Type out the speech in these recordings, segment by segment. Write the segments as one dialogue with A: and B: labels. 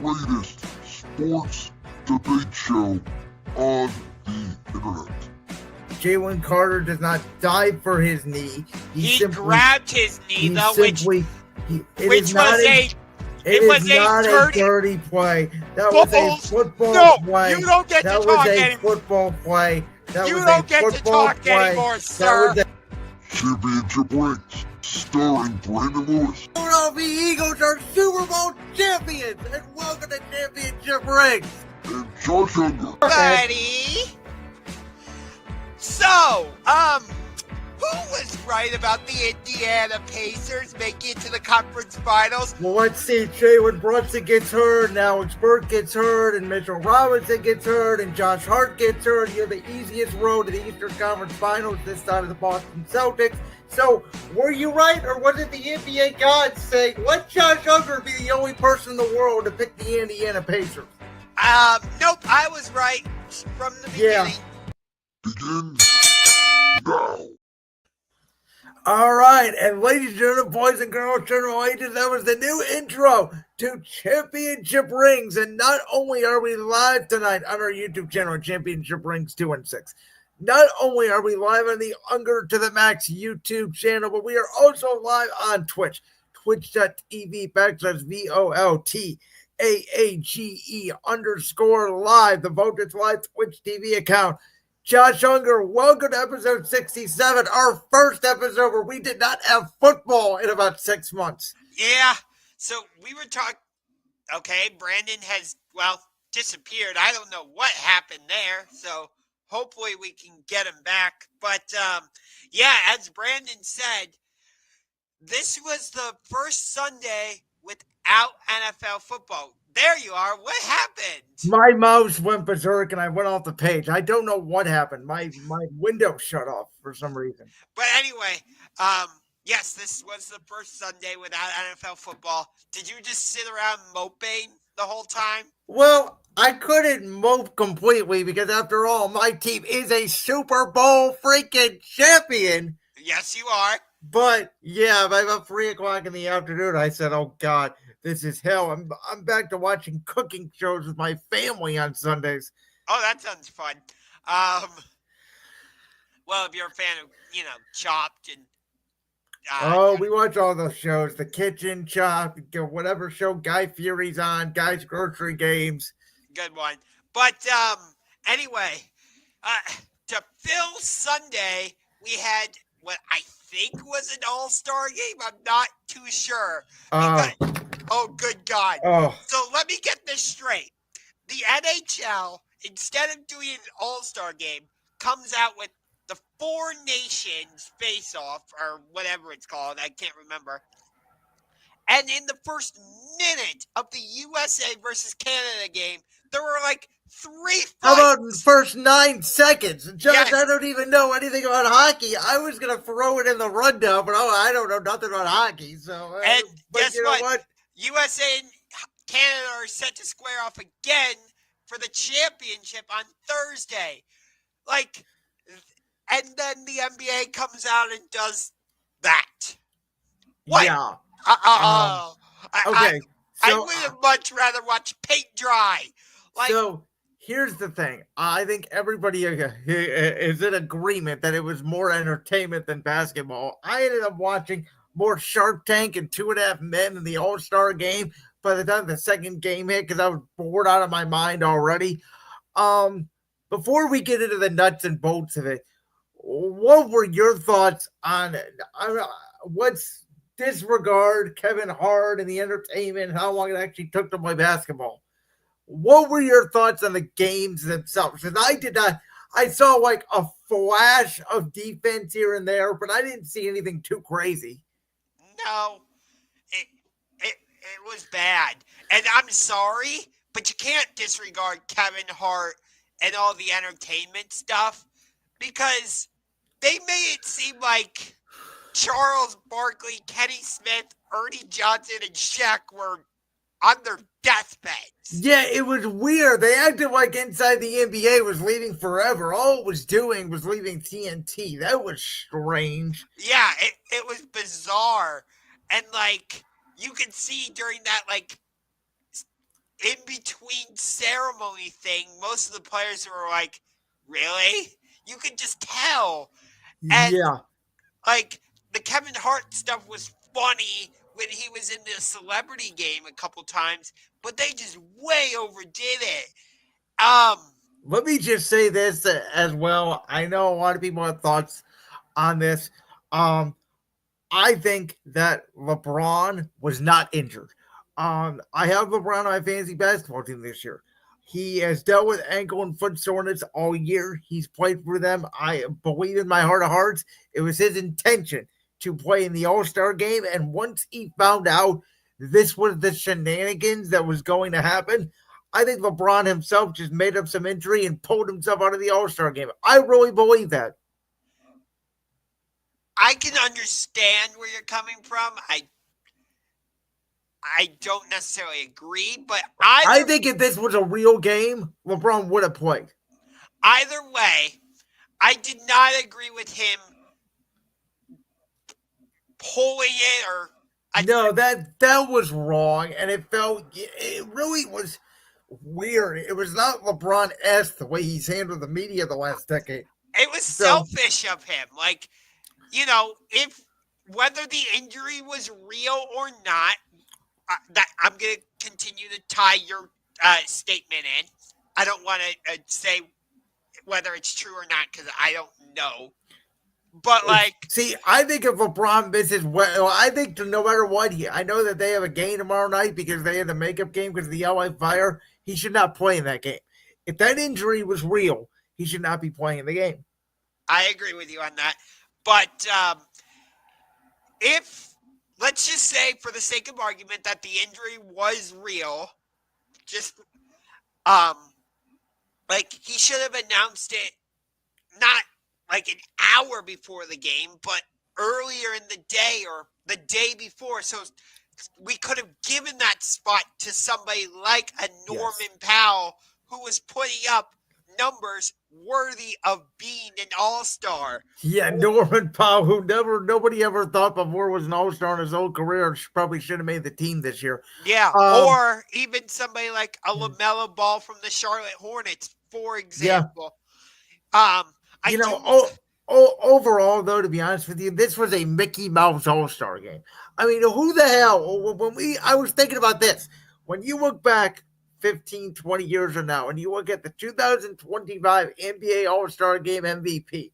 A: greatest sports debate show on the internet.
B: Jalen Carter does not dive for his knee.
C: He grabbed his knee, though,
B: it was
C: not
B: a dirty play. That was a football play.
C: You don't get to talk anymore.
B: That was a football play.
C: You don't get to talk anymore, sir.
A: Championship rings, starring Brandon Lewis.
B: Philadelphia Eagles are Super Bowl champions, and welcome to Championship Rings.
A: And Josh Ungar.
C: Buddy. So, who was right about the Indiana Pacers making it to the conference finals?
B: Well, let's see. Jalen Brunson gets hurt, and Alex Burke gets hurt, and Mitchell Robinson gets hurt, and Josh Hart gets hurt. You have the easiest road to the Eastern Conference Finals this side of the Boston Celtics. So, were you right, or was it the NBA gods saying, let Josh Ungar be the only person in the world to pick the Indiana Pacers?
C: Nope, I was right from the beginning.
A: Begins now.
B: All right, and ladies and gentlemen, boys and girls, general ages, that was the new intro to Championship Rings. And not only are we live tonight on our YouTube channel, Championship Rings 2 and 6, not only are we live on the Ungar to the Max YouTube channel, but we are also live on Twitch, twitch.tv/VOLTAAGE_live, the Vote Live Twitch TV account. Josh Ungar, welcome to episode 67, our first episode where we did not have football in about 6 months.
C: Yeah, so we were talking, okay, Brandon has, disappeared. I don't know what happened there, so hopefully we can get him back. But, as Brandon said, this was the first Sunday without NFL football. There you are. What happened?
B: My mouse went berserk and I went off the page. I don't know what happened. My window shut off for some reason.
C: But anyway, yes, this was the first Sunday without NFL football. Did you just sit around moping the whole time?
B: Well, I couldn't mope completely because after all, my team is a Super Bowl freaking champion.
C: Yes, you are.
B: But yeah, by about 3 o'clock in the afternoon, I said, "Oh God, this is hell." I'm back to watching cooking shows with my family on Sundays.
C: Oh, that sounds fun. If you're a fan of Chopped and
B: we watch all those shows, The Kitchen, Chopped, whatever show Guy Fieri's on, Guy's Grocery Games.
C: Good one. But anyway, to fill Sunday, we had what I think was an all-star game. I'm not too sure. Oh, good God.
B: Oh.
C: So let me get this straight. The NHL, instead of doing an all-star game, comes out with the Four Nations face-off, or whatever it's called. I can't remember. And in the first minute of the USA versus Canada game, there were like 3 fights.
B: How about the first 9 seconds? Josh,
C: yes.
B: I don't even know anything about hockey. I was going to throw it in the rundown, but I don't know nothing about hockey. So,
C: and
B: but
C: guess
B: you know what?
C: USA and Canada are set to square off again for the championship on Thursday. And then the NBA comes out and does that. What?
B: Yeah.
C: Okay. I would have much rather watch paint dry.
B: So here's the thing. I think everybody is in agreement that it was more entertainment than basketball. I ended up watching more Shark Tank and 2.5 Men in the All-Star game by the time the second game hit because I was bored out of my mind already. Before we get into the nuts and bolts of it, what were your thoughts on what's disregard Kevin Hart and the entertainment and how long it actually took to play basketball? What were your thoughts on the games themselves? Because I saw like a flash of defense here and there, but I didn't see anything too crazy.
C: No, it was bad. And I'm sorry, but you can't disregard Kevin Hart and all the entertainment stuff because they made it seem like Charles Barkley, Kenny Smith, Ernie Johnson, and Shaq were on their deathbeds.
B: Yeah, it was weird. They acted like Inside the NBA was leaving forever. All it was doing was leaving TNT. That was strange.
C: Yeah, it was bizarre. And, you could see during that, in between ceremony thing, most of the players were like, really? You could just tell. And
B: Yeah.
C: like the Kevin Hart stuff was funny when he was in the celebrity game a couple times, but they just way overdid it.
B: Let me just say this as well. I know a lot of people have thoughts on this. Um, I think that LeBron was not injured. I have LeBron on my fantasy basketball team this year. He has dealt with ankle and foot soreness all year. He's played for them. I believe in my heart of hearts, it was his intention to play in the All-Star game. And once he found out this was the shenanigans that was going to happen, I think LeBron himself just made up some injury and pulled himself out of the All-Star game. I really believe that.
C: I can understand where you're coming from. I don't necessarily agree, but
B: I think if this was a real game, LeBron would have played.
C: Either way, I did not agree with him pulling it or.
B: No, that was wrong, and it really was weird. It was not LeBron-esque the way he's handled the media the last decade.
C: It was selfish of him. Like, if whether the injury was real or not, that I'm going to continue to tie your statement in. I don't want to say whether it's true or not because I don't know. But
B: see, I think if LeBron misses, I think no matter what, I know that they have a game tomorrow night because they had the makeup game because of the LA Fire. He should not play in that game. If that injury was real, he should not be playing in the game.
C: I agree with you on that. But if, let's just say for the sake of argument that the injury was real, just he should have announced it not like an hour before the game, but earlier in the day or the day before. So we could have given that spot to somebody like a Norman Powell who was putting up numbers worthy of being an all-star.
B: Yeah, Norman Powell, who nobody ever thought before was an all-star in his whole career, probably should have made the team this year.
C: Yeah, or even somebody like a LaMelo Ball from the Charlotte Hornets, for example.
B: Yeah. Overall, though, to be honest with you, this was a Mickey Mouse All-Star game. I mean, who the hell? I was thinking about this. When you look back 15, 20 years from now, and you look at the 2025 NBA All-Star Game MVP,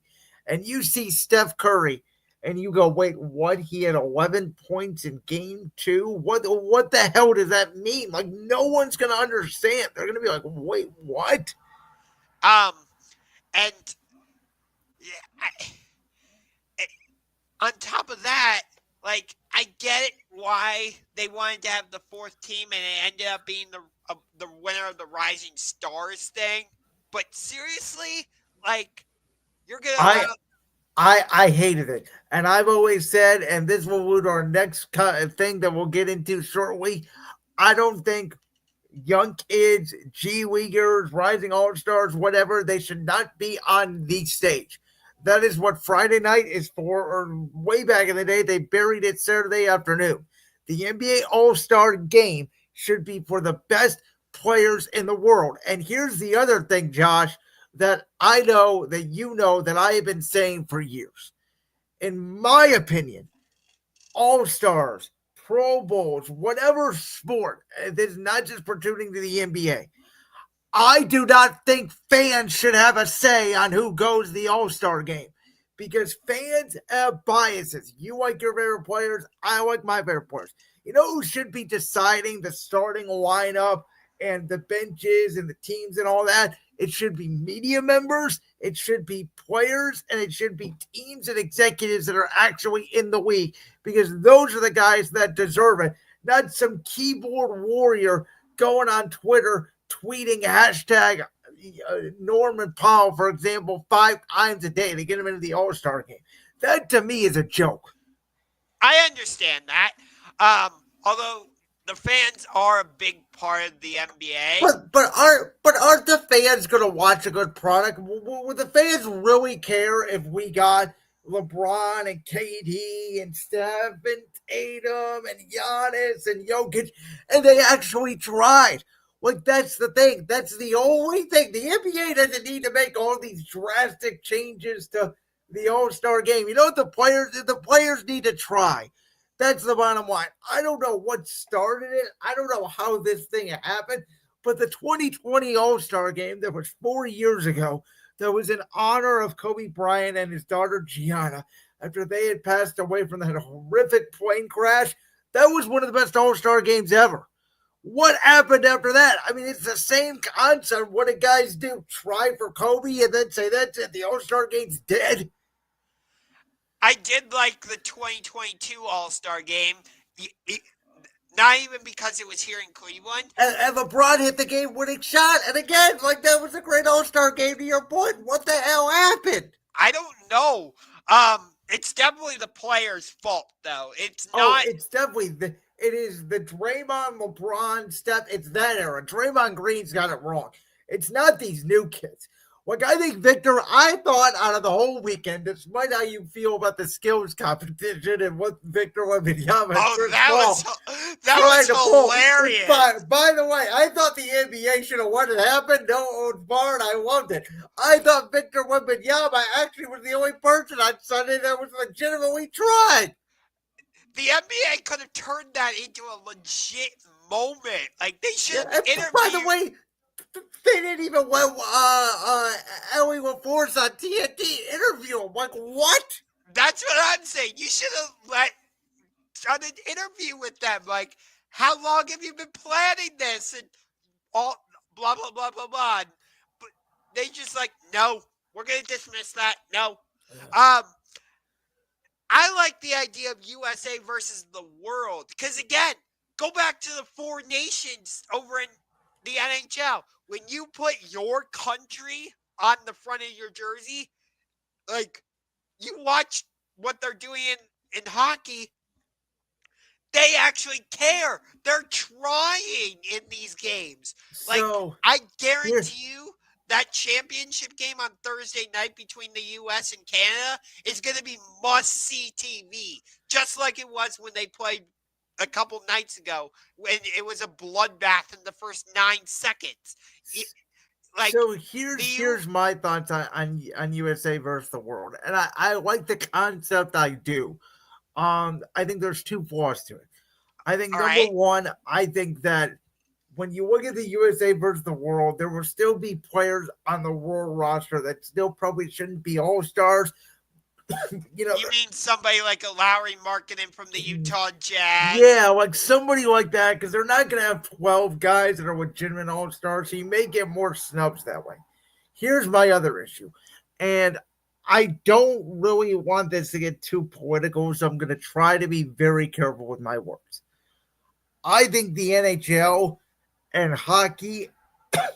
B: and you see Steph Curry, and you go, wait, what? He had 11 points in Game 2? What the hell does that mean? Like, no one's going to understand. They're going to be like, wait, what?
C: And on top of that, I get it why they wanted to have the fourth team, and it ended up being the winner of the Rising Stars thing. But seriously, you're gonna.
B: I hated it, and I've always said, and this will lead to our next thing that we'll get into shortly. I don't think young kids, G Leaguers, Rising All Stars, whatever, they should not be on the stage. That is what Friday night is for, or way back in the day, they buried it Saturday afternoon. The NBA All-Star Game should be for the best players in the world. And here's the other thing, Josh, that I know that you know that I have been saying for years. In my opinion, All-Stars, Pro Bowls, whatever sport, this is not just pertaining to the NBA, I do not think fans should have a say on who goes to the All-Star game because fans have biases. You like your favorite players. I like my favorite players. You know who should be deciding the starting lineup and the benches and the teams and all that? It should be media members. It should be players, and it should be teams and executives that are actually in the league because those are the guys that deserve it, not some keyboard warrior going on Twitter tweeting hashtag Norman Powell, for example, 5 times a day to get him into the All-Star game. That, to me, is a joke.
C: I understand that. Although the fans are a big part of the NBA.
B: But aren't the fans going to watch a good product? Would the fans really care if we got LeBron and KD and Steph and Tatum and Giannis and Jokic, and they actually tried? Like, that's the thing. That's the only thing. The NBA doesn't need to make all these drastic changes to the All-Star game. You know what the players need to try. That's the bottom line. I don't know what started it. I don't know how this thing happened, but the 2020 All-Star game that was 4 years ago, that was in honor of Kobe Bryant and his daughter Gianna after they had passed away from that horrific plane crash. That was one of the best All-Star games ever. What happened after that? I mean, it's the same concept. What did guys do? Try for Kobe and then say that's it. The All-Star game's dead.
C: I did like the 2022 All-Star game. Not even because it was here in Cleveland.
B: And LeBron hit the game-winning shot. And again, like, that was a great All-Star game to your point. What the hell happened?
C: I don't know. It's definitely the players' fault, though. It's not.
B: Oh, it's definitely it is the Draymond, LeBron step. It's that era. Draymond Green's got it wrong. It's not these new kids. Like, I think, Victor, I thought out of the whole weekend, despite how you feel about the skills competition and what Victor Wembanyama
C: that was hilarious.
B: By the way, I thought the NBA should have let it happen. No one's barred. I loved it. I thought Victor Wembanyama actually was the only person on Sunday that was legitimately tried.
C: The NBA could have turned that into a legit moment. Like, they should have interviewed.
B: By the way, they didn't even let Ellie LaForce on TNT interview him. Like, what?
C: That's what I'm saying. You should have done an interview with them. Like, how long have you been planning this? And all blah, blah, blah, blah, blah. But they just like, no, we're going to dismiss that. No. I like the idea of USA versus the world. Because, again, go back to the 4 nations over in the NHL. When you put your country on the front of your jersey, like, you watch what they're doing in hockey, they actually care. They're trying in these games. Like,
B: So,
C: I guarantee you that championship game on Thursday night between the U.S. and Canada is going to be must-see TV, just like it was when they played a couple nights ago when it was a bloodbath in the first 9 seconds.
B: So here's my thoughts on USA versus the world, and I like the concept. I do. I think there's 2 flaws to it. I think number one, I think that when you look at the USA versus the world, there will still be players on the world roster that still probably shouldn't be all-stars. You
C: mean somebody like a Lowry Markkanen from the Utah Jazz?
B: Yeah, like somebody like that, because they're not going to have 12 guys that are legitimate all-stars, so you may get more snubs that way. Here's my other issue, and I don't really want this to get too political, so I'm going to try to be very careful with my words. I think the NHL and hockey,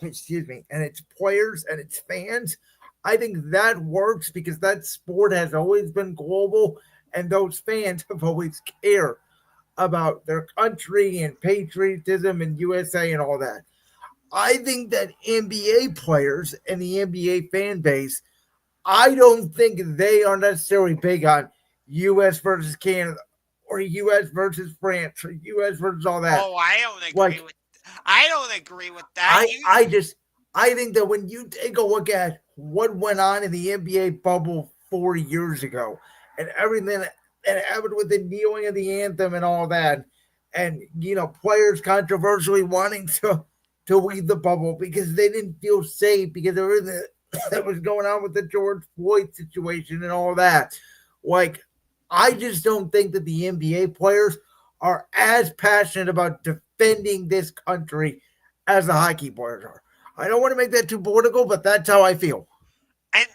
B: excuse me, and its players and its fans, I think that works because that sport has always been global, and those fans have always cared about their country and patriotism and USA and all that. I think that NBA players and the NBA fan base, I don't think they are necessarily big on U.S. versus Canada or U.S. versus France or U.S. versus all that.
C: Oh, I don't agree with that.
B: I think that when you take a look at what went on in the NBA bubble 4 years ago and everything that happened with the kneeling of the anthem and all that, and, players controversially wanting to leave the bubble because they didn't feel safe because of everything that was going on with the George Floyd situation and all that. Like, I just don't think that the NBA players are as passionate about defending this country as the hockey players are. I don't want to make that too political, but that's how I feel.
C: And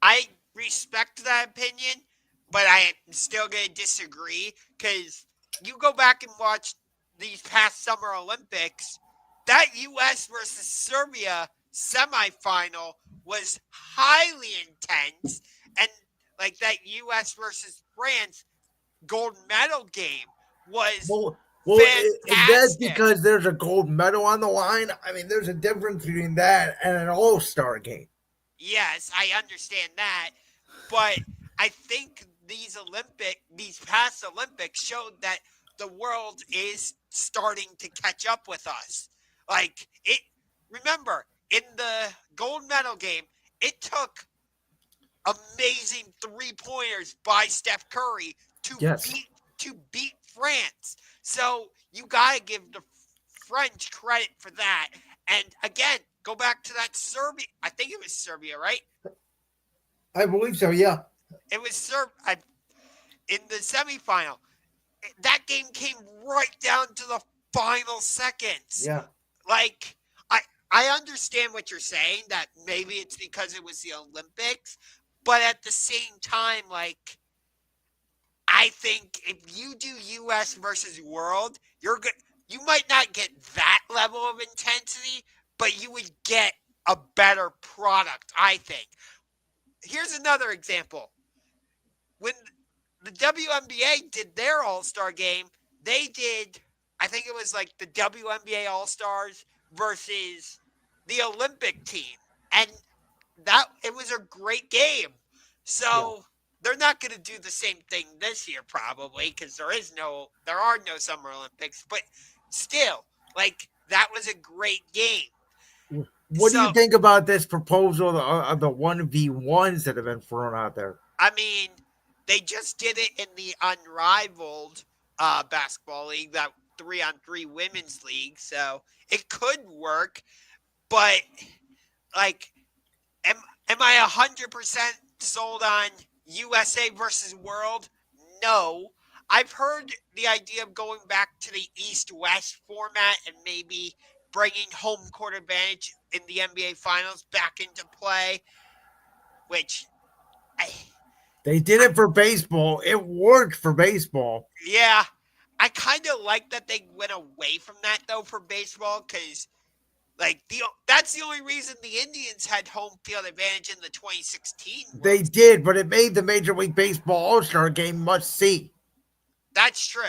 C: I respect that opinion, but I am still going to disagree because you go back and watch these past Summer Olympics, that U.S. versus Serbia semifinal was highly intense, and like that U.S. versus France gold medal game was
B: that's because there's a gold medal on the line. I mean, there's a difference between that and an all-star game.
C: Yes, I understand that, but I think these past Olympics showed that the world is starting to catch up with us. Like it. Remember, in the gold medal game, it took amazing 3-pointers by Steph Curry to
B: Yes.
C: beat France. So you gotta give the French credit for that. And again, go back to that Serbia. I think it was Serbia, right?
B: I believe so, yeah.
C: It was in the semifinal. That game came right down to the final seconds.
B: Yeah.
C: Like I understand what you're saying, that maybe it's because it was the Olympics, but at the same time, like, I think if you do U.S. versus world, you might not get that level of intensity, but you would get a better product, I think. Here's another example. When the WNBA did their All-Star game, they did, I think it was like the WNBA All-Stars versus the Olympic team. And it was a great game. So they're not going to do the same thing this year probably, because there are no Summer Olympics, but still, like, that was a great game.
B: What do you think about this proposal of the 1v1s that have been thrown out there?
C: I mean, they just did it in the Unrivaled basketball league, that 3-on-3 women's league, so it could work, but, like, am I 100% sold on USA versus World? No. I've heard the idea of going back to the East-West format and maybe bringing home court advantage in the NBA Finals back into play, which
B: they did it for baseball. It worked for baseball.
C: Yeah. I kind of like that they went away from that, though, for baseball, because that's the only reason the Indians had home field advantage in the 2016 World
B: They did, but it made the Major League Baseball All-Star game must-see.
C: That's true.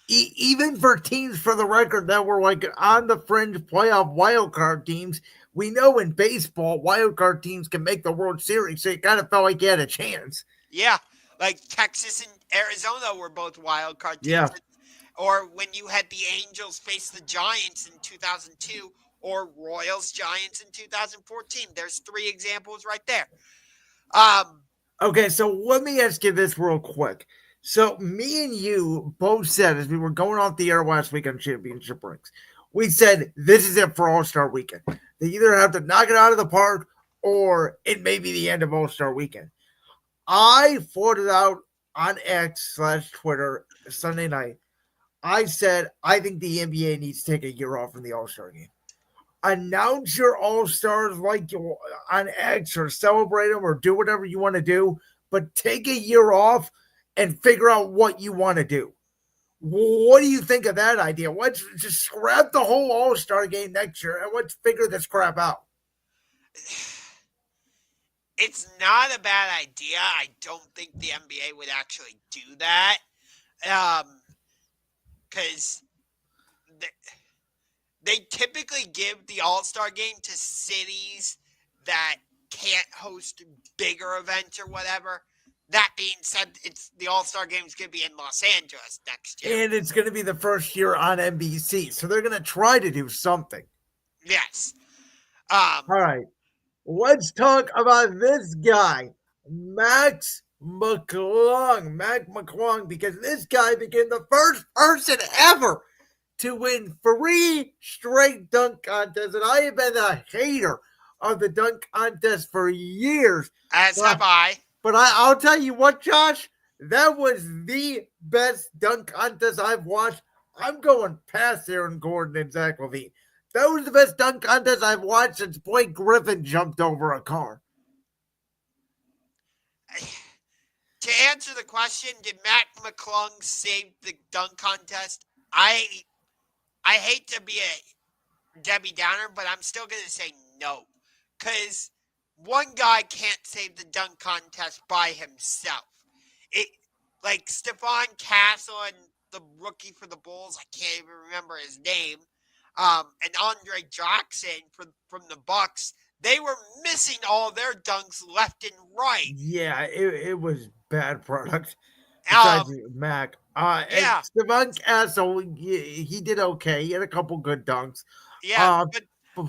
B: Even for teams, for the record, that were like on the fringe playoff wildcard teams, we know in baseball, wildcard teams can make the World Series, so it kind of felt like you had a chance.
C: Yeah, like Texas and Arizona were both wildcard teams.
B: Yeah.
C: Or when you had the Angels face the Giants in 2002, or Royals Giants in 2014. There's 3 examples right there.
B: Okay, so let me ask you this real quick. So me and you both said, as we were going off the air last week on Championship Rings, we said this is it for All-Star Weekend. They either have to knock it out of the park or it may be the end of All-Star Weekend. I floated out on X/Twitter Sunday night. I said, I think the NBA needs to take a year off from the All-Star game. Announce your All-Stars like on X, or celebrate them, or do whatever you want to do, but take a year off and figure out what you want to do. What do you think of that idea? Let's just scrap the whole All-Star game next year and let's figure this crap out.
C: It's not a bad idea. I don't think the NBA would actually do that. Because they typically give the All-Star game to cities that can't host bigger events or whatever. That being said, the All-Star game is going to be in Los Angeles next year.
B: And it's going to be the first year on NBC. So they're going to try to do something.
C: Yes.
B: All right. Let's talk about this guy, Max McClung. Mac McClung, because this guy became the first person ever to win 3 straight dunk contests. And I have been a hater of the dunk contest for years.
C: As have I.
B: But I'll tell you what, Josh, that was the best dunk contest I've watched. I'm going past Aaron Gordon and Zach LaVine. That was the best dunk contest I've watched since Blake Griffin jumped over a car.
C: To answer the question, did Mac McClung save the dunk contest? I hate to be a Debbie Downer, but I'm still going to say no. Because one guy can't save the dunk contest by himself. Like Stephon Castle and the rookie for the Bulls, I can't even remember his name, and Andre Jackson from the Bucks, they were missing all their dunks left and right.
B: Yeah, it was bad product. Besides Mac.
C: Yeah.
B: Stephon Castle, he did okay. He had a couple good dunks.
C: Yeah,
B: b-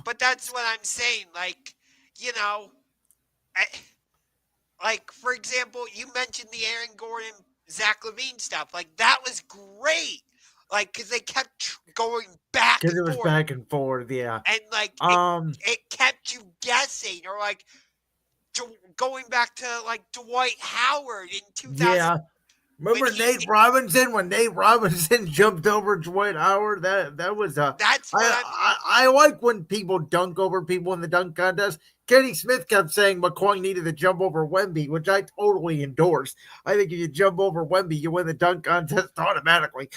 C: but that's what I'm saying. Like, you know, I, like for example, you mentioned the Aaron Gordon, Zach LaVine stuff. Like that was great. Like because they kept going back
B: because
C: and
B: it was
C: forth,
B: back and forth. Yeah.
C: and like
B: Um.
C: it kept you guessing, or like going back to like Dwight Howard in 2000
B: Yeah.
C: when
B: Remember
C: he
B: Nate Robinson when Nate Robinson jumped over Dwight Howard? That was
C: that's what I'm
B: I like when people dunk over people in the dunk contest. Kenny Smith kept saying McCoy needed to jump over Wemby, which I totally endorse. I think if you jump over Wemby, you win the dunk contest automatically.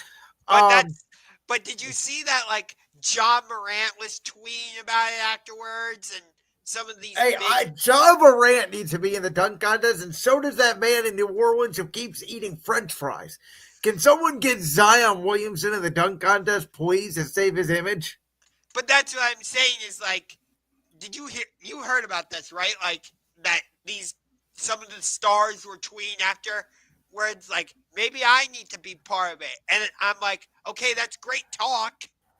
C: but
B: Um,
C: that's but did you see that like John Morant was tweeting about it afterwards and some of these
B: Hey,
C: big
B: John Morant needs to be in the dunk contest, and so does that man in New Orleans who keeps eating French fries. Can someone get Zion Williamson in the dunk contest, please, to save his image?
C: but that's what I'm saying is like did you heard about this, right? Like that these some of the stars were tweeting after where it's like maybe I need to be part of it. And I'm like, okay, that's great talk,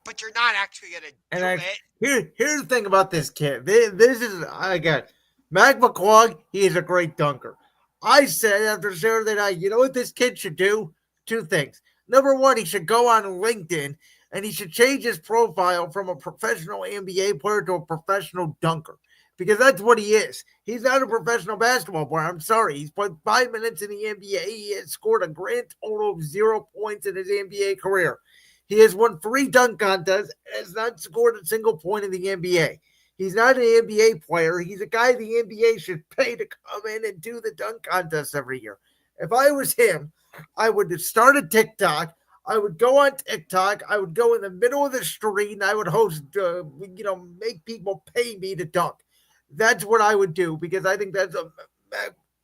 C: but you're not actually gonna
B: And
C: do
B: I
C: it.
B: here's the thing about this kid. This is again, Mac McClung. He is a great dunker. I said after Saturday night, you know what this kid should do? Two things. Number one, he should go on LinkedIn and he should change his profile from a professional NBA player to a professional dunker because that's what he is. He's not a professional basketball player. I'm sorry. He's played 5 minutes in the NBA. He has scored a grand total of 0 points in his NBA career. He has won 3 dunk contests and has not scored a single point in the NBA. He's not an NBA player. He's a guy the NBA should pay to come in and do the dunk contest every year. If I was him, I would start a TikTok. I would go on TikTok. I would go in the middle of the street and I would host, make people pay me to dunk. That's what I would do because I think that's what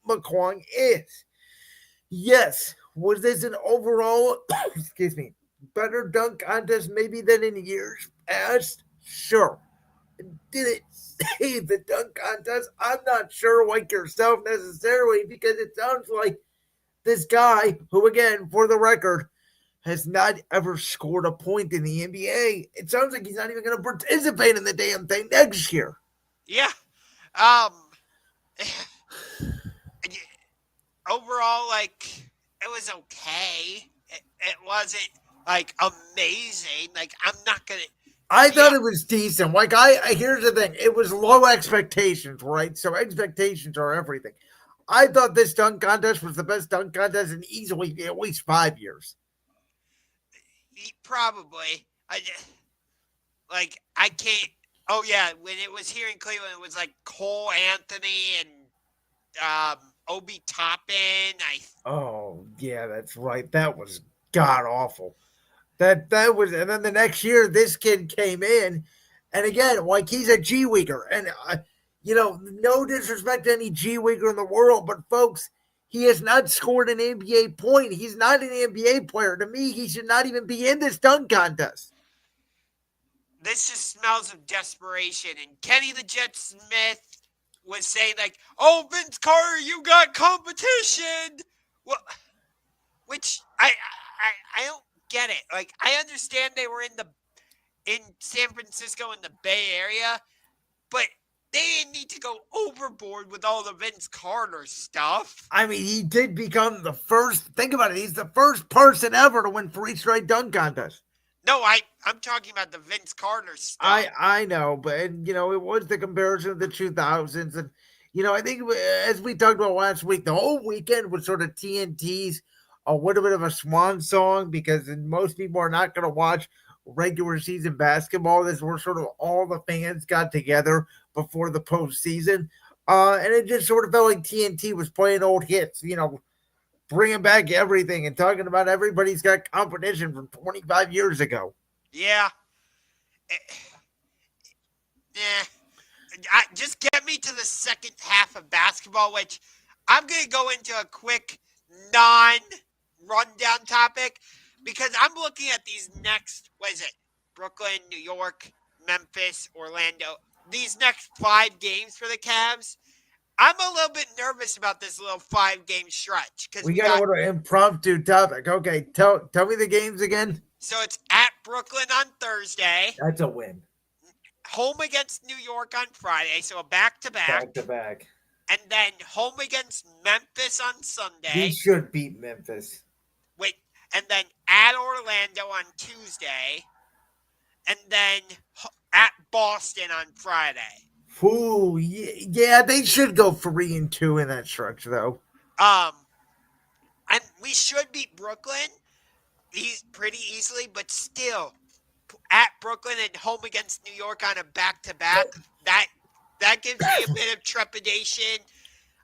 B: McClung is. Yes. Was this an overall, excuse me, better dunk contest maybe than in years past? Sure. Did it save the dunk contest? I'm not sure like yourself necessarily because it sounds like this guy, who again, for the record, has not ever scored a point in the NBA. It sounds like he's not even going to participate in the damn thing next year.
C: Yeah. Overall, like it was okay. It wasn't like amazing. Like I'm not gonna.
B: I thought it was decent. Like here's the thing: it was low expectations, right? So expectations are everything. I thought this dunk contest was the best dunk contest in easily at least 5 years.
C: Probably. I can't. Oh yeah, when it was here in Cleveland, it was like Cole Anthony and Obi Toppin.
B: Oh yeah, that's right. That was god awful. That was, and then the next year, this kid came in, and again, like he's a G Leaguer, and no disrespect to any G Leaguer in the world, but folks, he has not scored an NBA point. He's not an NBA player. To me, he should not even be in this dunk contest.
C: This just smells of desperation. And Kenny the Jet Smith was saying like, "Oh, Vince Carter, you got competition." Well, which I don't get it. Like I understand they were in San Francisco in the Bay Area, but they didn't need to go overboard with all the Vince Carter stuff.
B: I mean, he did become the first. Think about it. He's the first person ever to win 3 straight dunk contests.
C: No, I'm talking about the Vince Carter stuff.
B: I know, but it was the comparison of the 2000s, and I think as we talked about last week, the whole weekend was sort of TNT's a little bit of a swan song because most people are not going to watch regular season basketball. This were sort of all the fans got together before the postseason, and it just sort of felt like TNT was playing old hits, bringing back everything and talking about everybody's got competition from 25 years ago.
C: Yeah. Just get me to the second half of basketball, which I'm going to go into a quick non-rundown topic because I'm looking at these next, Brooklyn, New York, Memphis, Orlando, these next 5 games for the Cavs. I'm a little bit nervous about this little 5-game stretch because
B: we got an impromptu topic. Okay, tell me the games again.
C: So it's at Brooklyn on Thursday.
B: That's a win.
C: home against New York on Friday, so a back-to-back.
B: Back-to-back.
C: And then home against Memphis on
B: We
C: Sunday.
B: should beat Memphis.
C: And then at Orlando on Tuesday. And then at Boston on Friday.
B: Ooh, yeah, they should go 3-2 in that stretch, though.
C: And we should beat Brooklyn pretty easily, but still, at Brooklyn and home against New York on a back-to-back, that gives me a bit of trepidation.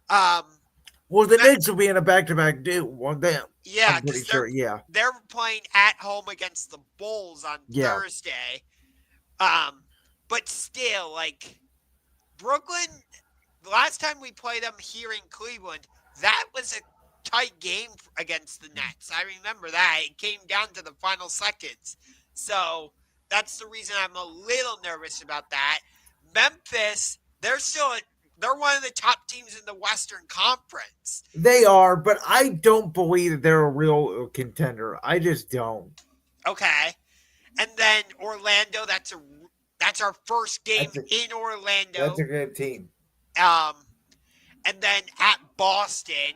B: Well, the Knicks will be in a back-to-back too. Well,
C: yeah,
B: I'm pretty sure. Yeah,
C: they're playing at home against the Bulls on Thursday. But still, like Brooklyn, the last time we played them here in Cleveland, that was a tight game against the Nets. I remember that. It came down to the final seconds. So that's the reason I'm a little nervous about that. Memphis, they're one of the top teams in the Western Conference.
B: They are, but I don't believe that they're a real contender. I just don't.
C: Okay. And then Orlando, that's our first game in Orlando.
B: That's a good team.
C: And then at Boston,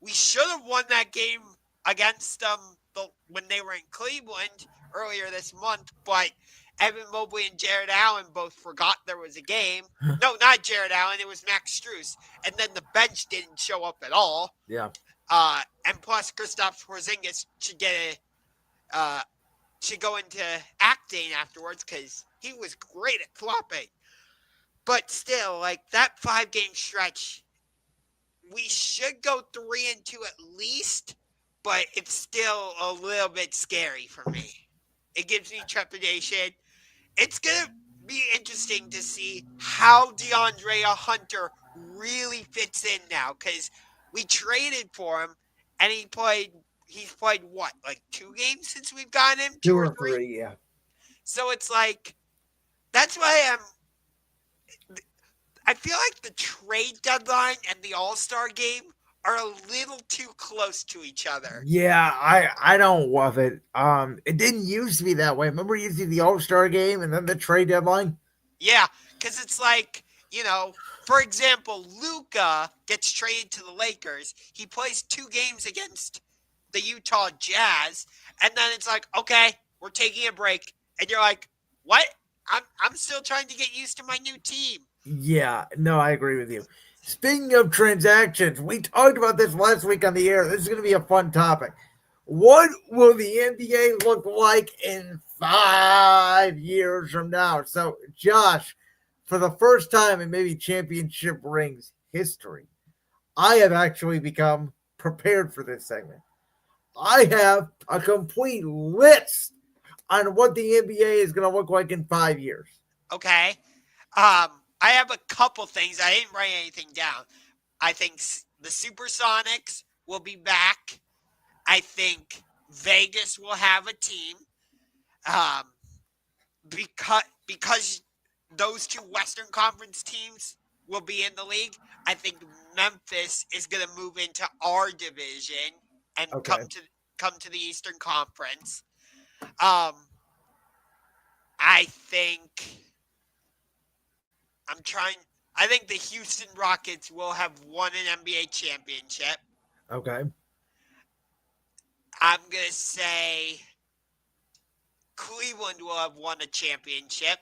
C: we should have won that game against them when they were in Cleveland earlier this month, but Evan Mobley and Jared Allen both forgot there was a game. No, not Jared Allen. It was Max Strus. And then the bench didn't show up at all.
B: Yeah.
C: And plus, Kristaps Porzingis should go into acting afterwards because he was great at flopping. But still, like that 5-game stretch, we should go 3-2 at least, but it's still a little bit scary for me. It gives me trepidation. It's going to be interesting to see how DeAndre Hunter really fits in now because we traded for him and he's played what, like 2 games since we've gotten him?
B: 2 or 3, yeah.
C: So it's like, that's why I feel like the trade deadline and the All-Star game are a little too close to each other.
B: Yeah, I don't love it. It didn't used to be that way. Remember using the All-Star game and then the trade deadline?
C: Yeah, because it's like, for example, Luka gets traded to the Lakers. He plays 2 games against the Utah Jazz, and then it's like, okay, we're taking a break. And you're like, what? I'm still trying to get used to my new team.
B: Yeah, no, I agree with you. Speaking of transactions, we talked about this last week on the air. This is going to be a fun topic. What will the NBA look like in 5 years from now? So, Josh, for the first time in maybe championship rings history, I have actually become prepared for this segment. I have a complete list on what the NBA is going to look like in 5 years.
C: Okay. I have a couple things. I didn't write anything down. I think the Supersonics will be back. I think Vegas will have a team. Because those 2 Western Conference teams will be in the league, I think Memphis is going to move into our division and come to the Eastern Conference. I think the Houston Rockets will have won an NBA championship.
B: Okay.
C: I'm going to say Cleveland will have won a championship.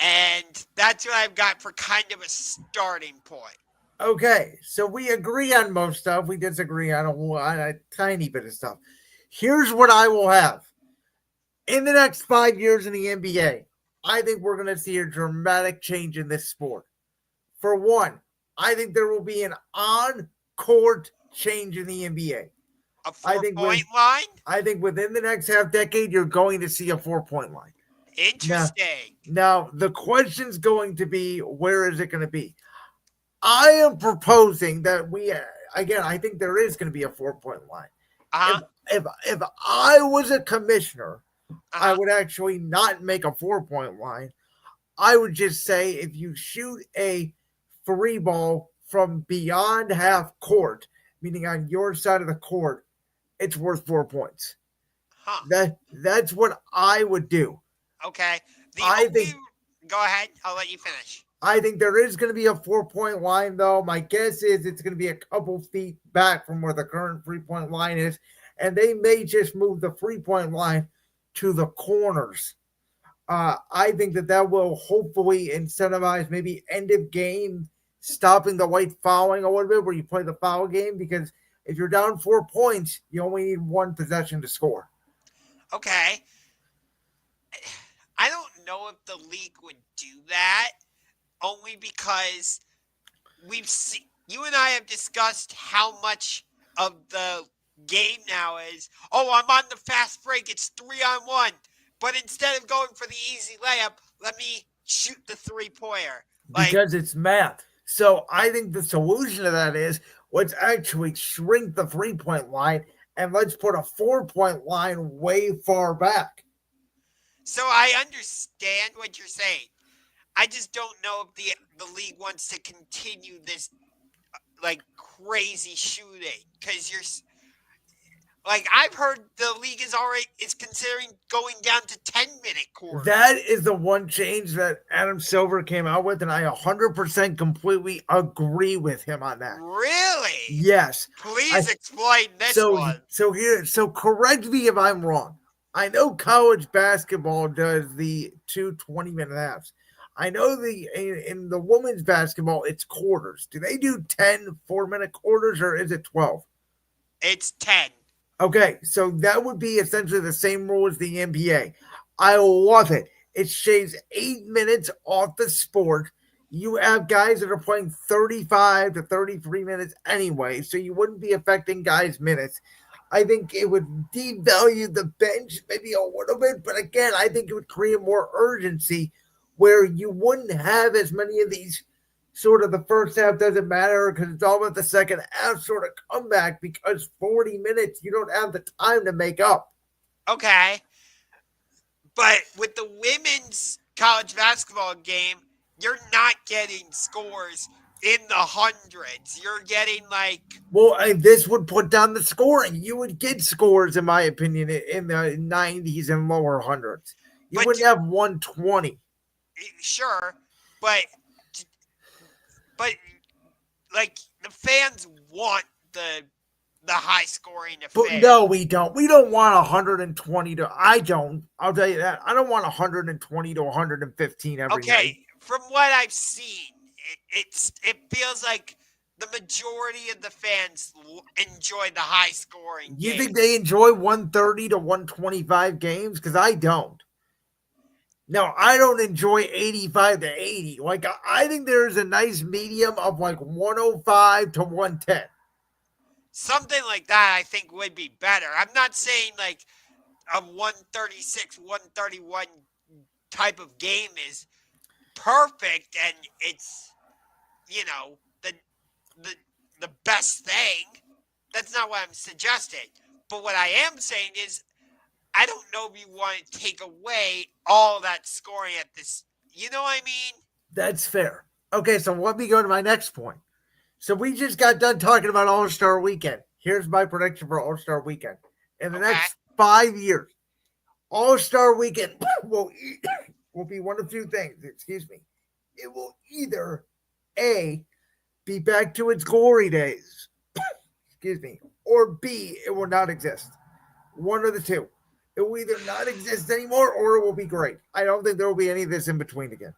C: And that's what I've got for kind of a starting point.
B: Okay, so we agree on most stuff. We disagree on a tiny bit of stuff. Here's what I will have. In the next 5 years in the NBA, I think we're going to see a dramatic change in this sport. For one, I think there will be an on-court change in the NBA.
C: A 4-point line?
B: I think within the next half decade, you're going to see a 4-point line.
C: Interesting.
B: Now, the question's going to be, where is it going to be? I am proposing that I think there is going to be a 4-point line.
C: Uh-huh.
B: If I was a commissioner,
C: Uh-huh.
B: I would actually not make a 4-point line. I would just say if you shoot a 3 ball from beyond half court, meaning on your side of the court, it's worth 4 points. That's what I would do.
C: Okay.
B: I
C: Go ahead. I'll let you finish.
B: think there is going to be a 4-point line, though. My guess is it's going to be a couple feet back from where the current 3-point line is, and they may just move the 3-point line to the corners. I think that will hopefully incentivize maybe end of game stopping the late fouling a little bit, where you play the foul game, because if you're down 4 points, you only need one possession to score.
C: Okay. I don't know if the league would do that, only because we've seen, you and I have discussed how much of the game now is, oh, I'm on the fast break, it's 3-on-1. But instead of going for the easy layup, let me shoot the 3-pointer.
B: Because it's math. So I think the solution to that is, let's actually shrink the 3-point line and let's put a 4-point line way far back.
C: So I understand what you're saying. I just don't know if the league wants to continue this crazy shooting, because you're I've heard the league is considering going down to 10-minute quarters.
B: That is the one change that Adam Silver came out with, and I 100% completely agree with him on that.
C: Really?
B: Yes.
C: Please explain this one.
B: So correct me if I'm wrong. I know college basketball does the 2 20-minute halves. I know in the women's basketball, it's quarters. Do they do 10 4-minute quarters, or is it 12?
C: It's 10.
B: Okay, so that would be essentially the same rule as the NBA. I love it. It shaves 8 minutes off the sport. You have guys that are playing 35 to 33 minutes anyway, so you wouldn't be affecting guys' minutes. I think it would devalue the bench maybe a little bit, but again, I think it would create more urgency where you wouldn't have as many of these sort of the first half doesn't matter because it's all about the second half sort of comeback, because 40 minutes, you don't have the time to make up.
C: Okay. But with the women's college basketball game, you're not getting scores in the hundreds. You're getting
B: this would put down the scoring. You would get scores, in my opinion, in the 90s and lower hundreds. You wouldn't have 120.
C: Sure, but the fans want the high scoring affair.
B: But no, we don't. We don't want 120 to. I don't. I'll tell you that. I don't want 120 to 115 every night.
C: Okay, from what I've seen, it feels like the majority of the fans enjoy the high scoring.
B: You think they enjoy 130 to 125 games? Because I don't. No, I don't enjoy 85 to 80. I think there's a nice medium of 105 to 110.
C: Something like that I think would be better. I'm not saying a 136, 131 type of game is perfect and it's, the best thing. That's not what I'm suggesting. But what I am saying is, I don't know if you want to take away all that scoring at this. You know what I mean?
B: That's fair. Okay, so let me go to my next point. So we just got done talking about All-Star Weekend. Here's my prediction for All-Star Weekend. In the next 5 years, All-Star Weekend will be one of two things. Excuse me. It will either, A, be back to its glory days. Excuse me. Or B, it will not exist. One of the two. It will either not exist anymore or it will be great. I don't think there will be any of this in between again.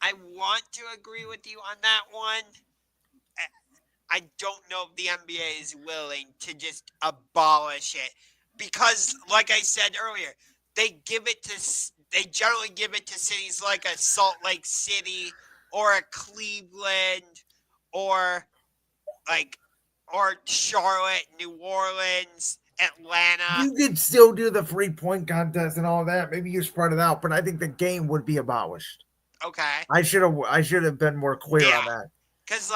C: I want to agree with you on that one. I don't know if the NBA is willing to just abolish it because, like I said earlier, they generally give it to cities like a Salt Lake City or a Cleveland or Charlotte, New Orleans, Atlanta.
B: You could still do the 3-point contest and all that. Maybe you spread it out, but I think the game would be abolished.
C: Okay.
B: I should have been more clear on that.
C: Because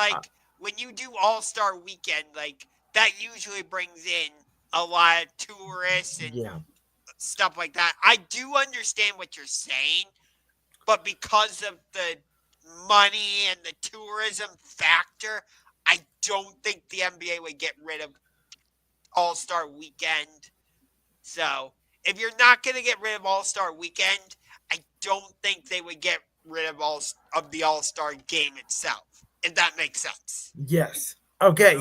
C: when you do All-Star Weekend, that usually brings in a lot of tourists and stuff like that. I do understand what you're saying, but because of the money and the tourism factor, I don't think the NBA would get rid of All-Star Weekend. So if you're not going to get rid of All-Star Weekend, I don't think they would get rid of the All-Star game itself, if that makes sense.
B: Yes. Okay,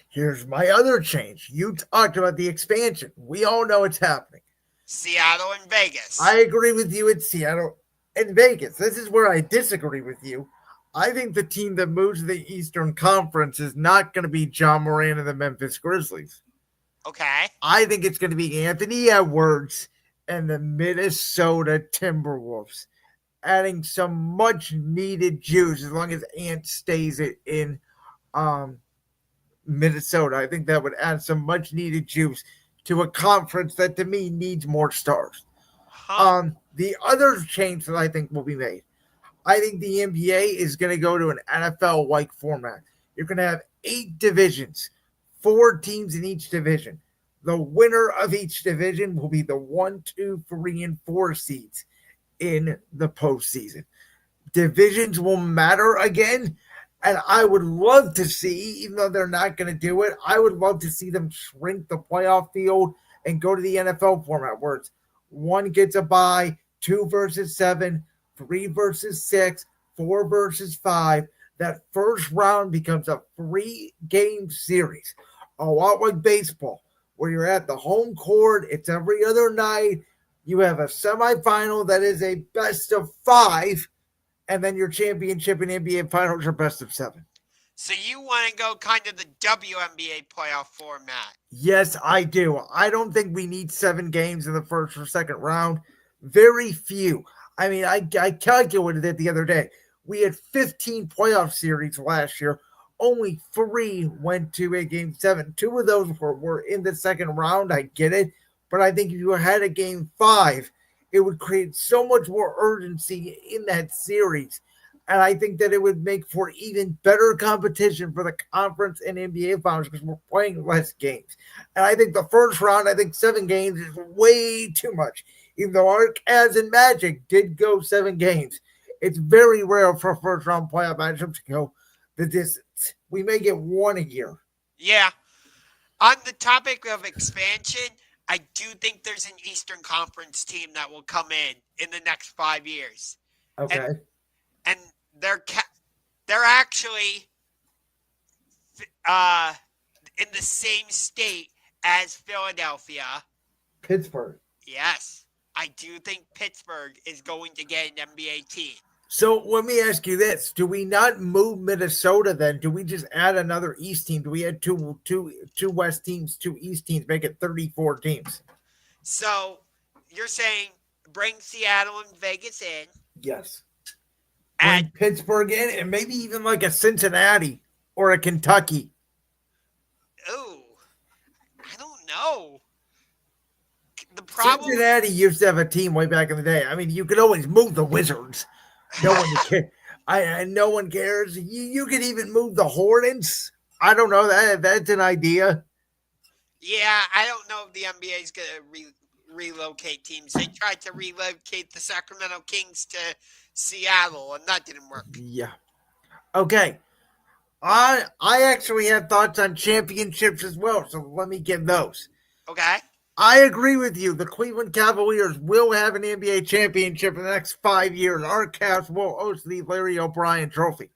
B: here's my other change. You talked about the expansion. We all know it's happening.
C: Seattle and Vegas.
B: I agree with you at Seattle and Vegas. This is where I disagree with you. I think the team that moves to the Eastern Conference is not going to be John Moran and the Memphis Grizzlies.
C: Okay.
B: I think it's going to be Anthony Edwards and the Minnesota Timberwolves, adding some much needed juice as long as Ant stays in Minnesota. I think that would add some much needed juice to a conference that to me needs more stars. The other change that I think will be made, I think the NBA is going to go to an NFL-like format. You're going to have 8 divisions, 4 teams in each division. The winner of each division will be the 1, 2, 3, and 4 seeds in the postseason. Divisions will matter again, and I would love to see, even though they're not going to do it, I would love to see them shrink the playoff field and go to the NFL format where it's 1 gets a bye, 2 versus 7, 3 versus 6, 4 versus 5. That first round becomes a 3-game series, a lot like baseball, where you're at the home court. It's every other night. You have a semifinal that is a best of 5, and then your championship in NBA finals are best of 7.
C: So you want to go kind of the WNBA playoff format?
B: Yes, I do. I don't think we need 7 games in the first or second round. Very few. I mean, I calculated it the other day. We had 15 playoff series last year. Only 3 went to a game 7. 2 of those were in the second round. I get it. But I think if you had a game 5, it would create so much more urgency in that series. And I think that it would make for even better competition for the conference and NBA finals because we're playing less games. And I think the first round, I think 7 games is way too much. Even though our Cavs and Magic did go 7 games, it's very rare for a first round playoff matchup to go the distance. We may get 1 a year.
C: Yeah. On the topic of expansion, I do think there's an Eastern Conference team that will come in the next 5 years.
B: Okay.
C: And they're actually in the same state as Philadelphia.
B: Pittsburgh.
C: Yes. I do think Pittsburgh is going to get an NBA team.
B: So let me ask you this. Do we not move Minnesota then? Do we just add another East team? Do we add two West teams, 2 East teams, make it 34 teams?
C: So you're saying bring Seattle and Vegas in.
B: Yes.
C: Add
B: Pittsburgh in, and maybe even like a Cincinnati or a Kentucky.
C: Ooh, I don't know. The problem,
B: Cincinnati used to have a team way back in the day. I mean, you could always move the Wizards. No one cares. No one cares. You could even move the Hornets. I don't know. That's an idea.
C: Yeah, I don't know if the NBA is going to relocate teams. They tried to relocate the Sacramento Kings to Seattle, and that didn't work.
B: Yeah. Okay. I actually have thoughts on championships as well, so let me get those.
C: Okay.
B: I agree with you. The Cleveland Cavaliers will have an NBA championship in the next 5 years. Our Cavs will host the Larry O'Brien Trophy.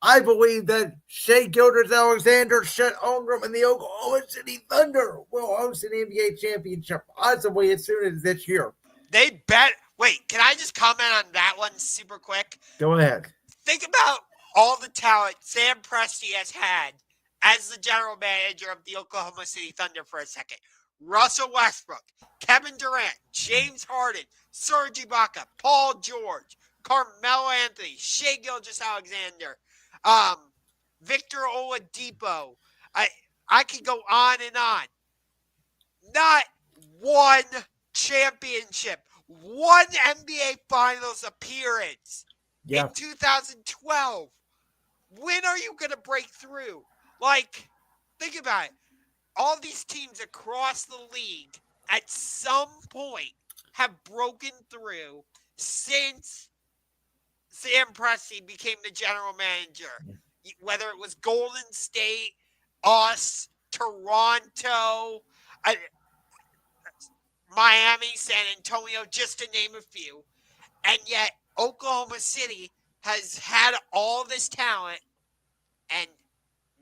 B: I believe that Shea Gilgeous-Alexander, Chet Holmgren, and the Oklahoma City Thunder will host an NBA championship possibly as soon as this year.
C: They bet. Wait, can I just comment on that one super quick?
B: Go ahead.
C: Think about all the talent Sam Presti has had as the general manager of the Oklahoma City Thunder for a second. Russell Westbrook, Kevin Durant, James Harden, Serge Ibaka, Paul George, Carmelo Anthony, Shea Gilgeous-Alexander, Victor Oladipo. I could go on and on. Not one championship, one NBA Finals appearance in 2012. When are you going to break through? Like, think about it. All these teams across the league at some point have broken through since Sam Presti became the general manager. Whether it was Golden State, us, Toronto, uh, Miami, San Antonio, just to name a few. And yet Oklahoma City has had all this talent and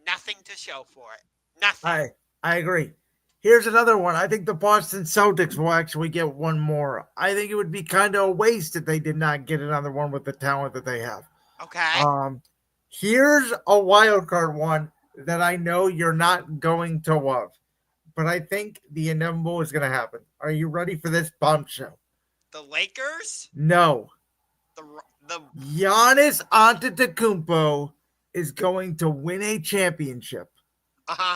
C: nothing to show for it. Nothing.
B: I agree. Here's another one. I think the Boston Celtics will actually get one more. I think it would be kind of a waste if they did not get another one with the talent that they have.
C: Okay.
B: Here's a wild card one that I know you're not going to love, but I think the inevitable is going to happen. Are you ready for this bombshell?
C: The Lakers?
B: No.
C: The
B: Giannis Antetokounmpo is going to win a championship.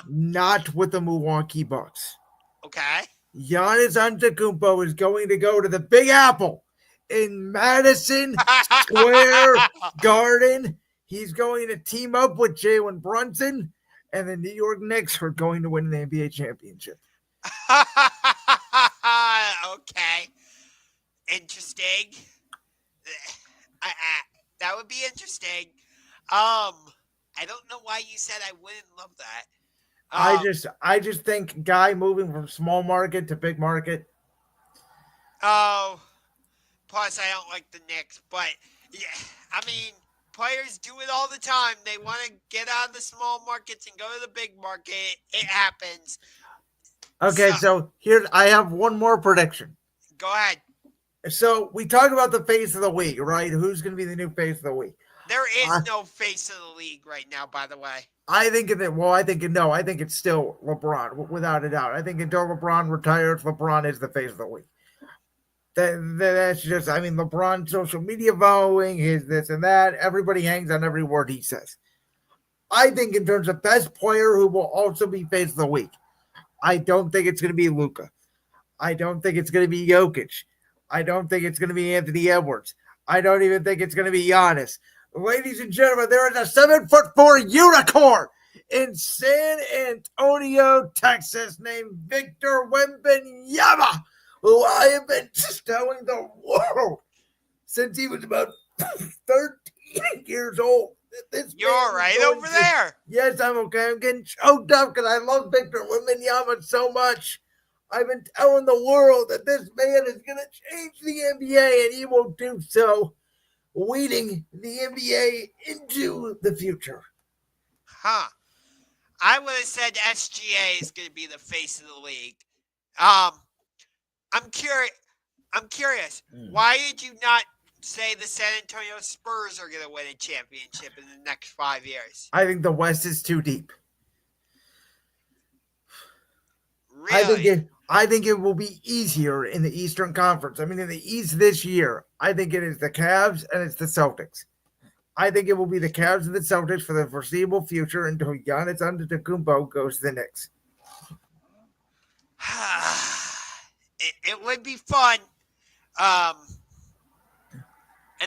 B: Not with the Milwaukee Bucks.
C: Okay.
B: Giannis Antetokounmpo is going to go to the Big Apple in Madison Square Garden. He's going to team up with Jalen Brunson, and the New York Knicks are going to win the NBA championship.
C: Okay. Interesting. That would be interesting. I don't know why you said I wouldn't love that.
B: I just think guy moving from small market to big market.
C: Oh, plus I don't like the Knicks, but yeah, I mean, players do it all the time. They want to get out of the small markets and go to the big market. It happens.
B: Okay, so here I have one more prediction.
C: Go ahead.
B: So we talk about the face of the league, right? Who's going to be the new face of the league?
C: There is no face of the league right now, by the way.
B: I think it's still LeBron, without a doubt. I think until LeBron retires, LeBron is the face of the league. That's just, I mean, LeBron's social media following, his this and that. Everybody hangs on every word he says. I think in terms of best player who will also be face of the week, I don't think it's going to be Luka. I don't think it's going to be Jokic. I don't think it's going to be Anthony Edwards. I don't even think it's going to be Giannis. Ladies and gentlemen, there is a 7'4" unicorn in San Antonio, Texas, named Victor Wembanyama, who I have been telling the world since he was about 13 years old.
C: You're all right over there.
B: Yes, I'm okay. I'm getting choked up because I love Victor Wembanyama so much. I've been telling the world that this man is going to change the NBA, and he will do so, leading the NBA into the future.
C: I would have said SGA is going to be the face of the league. I'm curious. Why did you not say the San Antonio Spurs are going to win a championship in the next 5 years?
B: I think the West is too deep.
C: Really?
B: I think it will be easier in the Eastern Conference. I mean, in the East this year, I think it is the Cavs and it's the Celtics. I think it will be the Cavs and the Celtics for the foreseeable future until Giannis Antetokounmpo goes to the Knicks.
C: It would be fun. And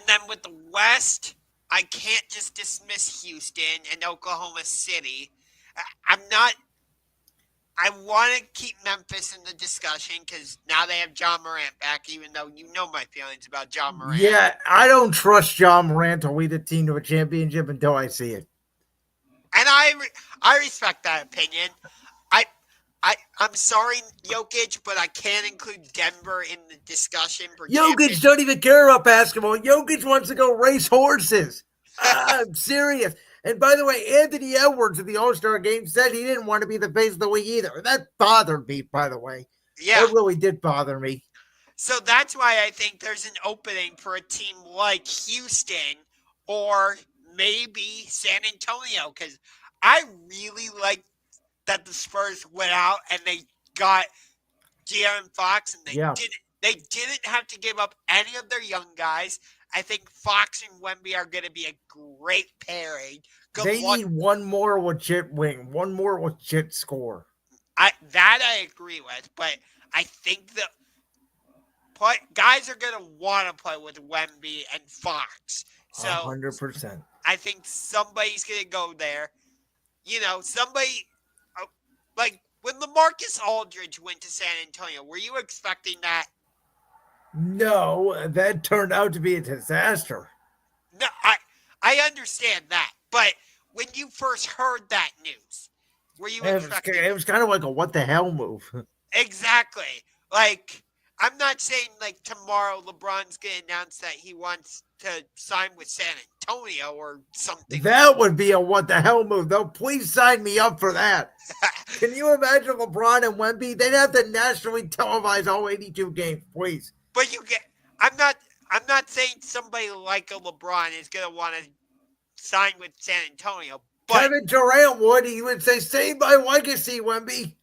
C: then with the West, I can't just dismiss Houston and Oklahoma City. I want to keep Memphis in the discussion because now they have John Morant back, even though you know my feelings about John Morant.
B: Yeah, I don't trust John Morant to lead the team to a championship until I see it.
C: And I respect that opinion. I'm sorry, Jokic, but I can't include Denver in the discussion. For
B: Jokic don't even care about basketball. Jokic wants to go race horses. I'm serious. And by the way, Anthony Edwards at the All-Star game said he didn't want to be the face of the league either. That bothered me, by the way.
C: Yeah.
B: That really did bother me.
C: So that's why I think there's an opening for a team like Houston or maybe San Antonio, because I really like that the Spurs went out and they got De'Aaron Fox, and they didn't have to give up any of their young guys. I think Fox and Wemby are going to be a great pairing.
B: They need one more legit wing, one more legit score.
C: I agree with, but I think the guys are going to want to play with Wemby and Fox. So
B: 100%.
C: I think somebody's going to go there. You know, somebody like when LaMarcus Aldridge went to San Antonio, were you expecting that?
B: No, that turned out to be a disaster.
C: No, I understand that, but when you first heard that news, Were you
B: It
C: expecting
B: was kind of like a what the hell move.
C: Exactly. Like, I'm not saying like tomorrow LeBron's gonna announce that he wants to sign with San Antonio or something.
B: That would be a what the hell move, though. Please sign me up for that. Can you imagine LeBron and Wemby? They'd have to nationally televise all 82 games, please.
C: But I'm not saying somebody like a LeBron is gonna want to sign with San Antonio, but
B: Kevin Durant would. He would say, "Save my legacy, Wemby."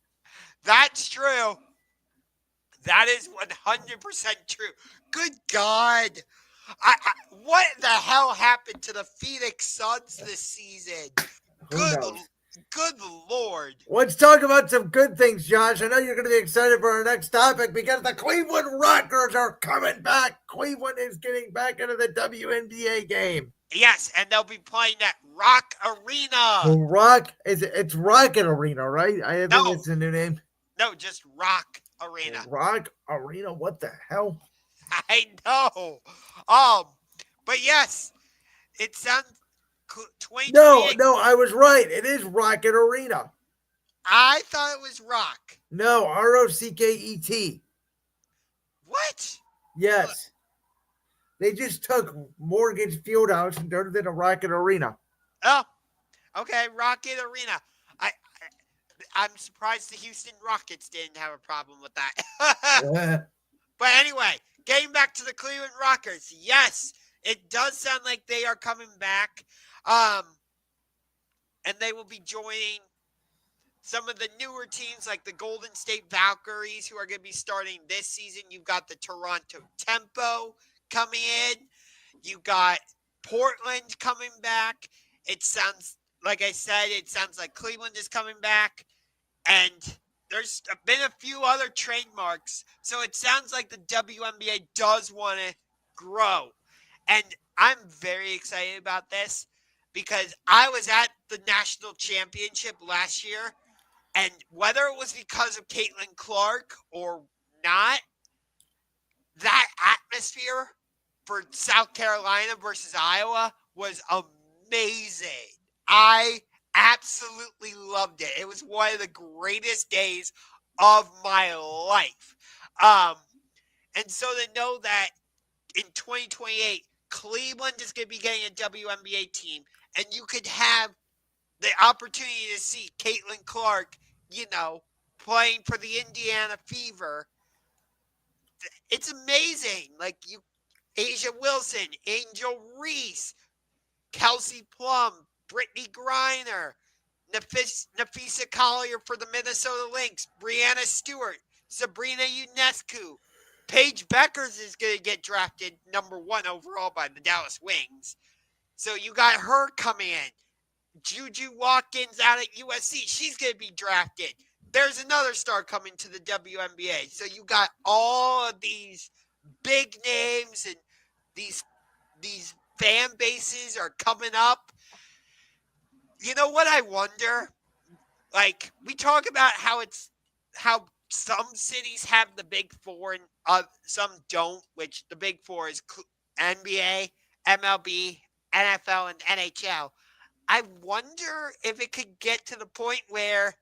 C: that's true. That is 100% true. Good God. What the hell happened to the Phoenix Suns this season?
B: Who knows?
C: Good Lord.
B: Let's talk about some good things, Josh. I know you're going to be excited for our next topic because the Cleveland Rockers are coming back. Cleveland is getting back into the WNBA game.
C: Yes, and they'll be playing at Rock Arena.
B: It's Rocket Arena, right? I think it's a new name.
C: No, just Rock Arena.
B: Rock Arena? What the hell?
C: I know. But yes, it sounds 20.
B: No, I was right. It is Rocket Arena.
C: I thought it was Rock.
B: No, Rocket.
C: What?
B: Yes. They just took Mortgage Fieldhouse and turned it into Rocket Arena.
C: Oh, okay, Rocket Arena. I'm surprised the Houston Rockets didn't have a problem with that. But anyway, getting back to the Cleveland Rockers, yes, it does sound like they are coming back. And they will be joining some of the newer teams like the Golden State Valkyries, who are going to be starting this season. You've got the Toronto Tempo coming in. You got Portland coming back. It sounds, like I said, it sounds like Cleveland is coming back. And there's been a few other trademarks. So it sounds like the WNBA does want to grow. And I'm very excited about this because I was at the national championship last year. And whether it was because of Caitlin Clark or not, that atmosphere for South Carolina versus Iowa was amazing. I absolutely loved it. It was one of the greatest days of my life. And so to know that in 2028, Cleveland is going to be getting a WNBA team, and you could have the opportunity to see Caitlin Clark, playing for the Indiana Fever. It's amazing. Like Asia Wilson, Angel Reese, Kelsey Plum, Brittany Griner, Nafisa Collier for the Minnesota Lynx, Brianna Stewart, Sabrina Ionescu, Paige Beckers is going to get drafted number 1 overall by the Dallas Wings. So you got her coming in. Juju Watkins out at USC. She's going to be drafted. There's another star coming to the WNBA. So you got all of these big names and these fan bases are coming up. You know what I wonder? Like, we talk about how some cities have the big four and some don't, which the big four is NBA, MLB, NFL, and NHL. I wonder if it could get to the point where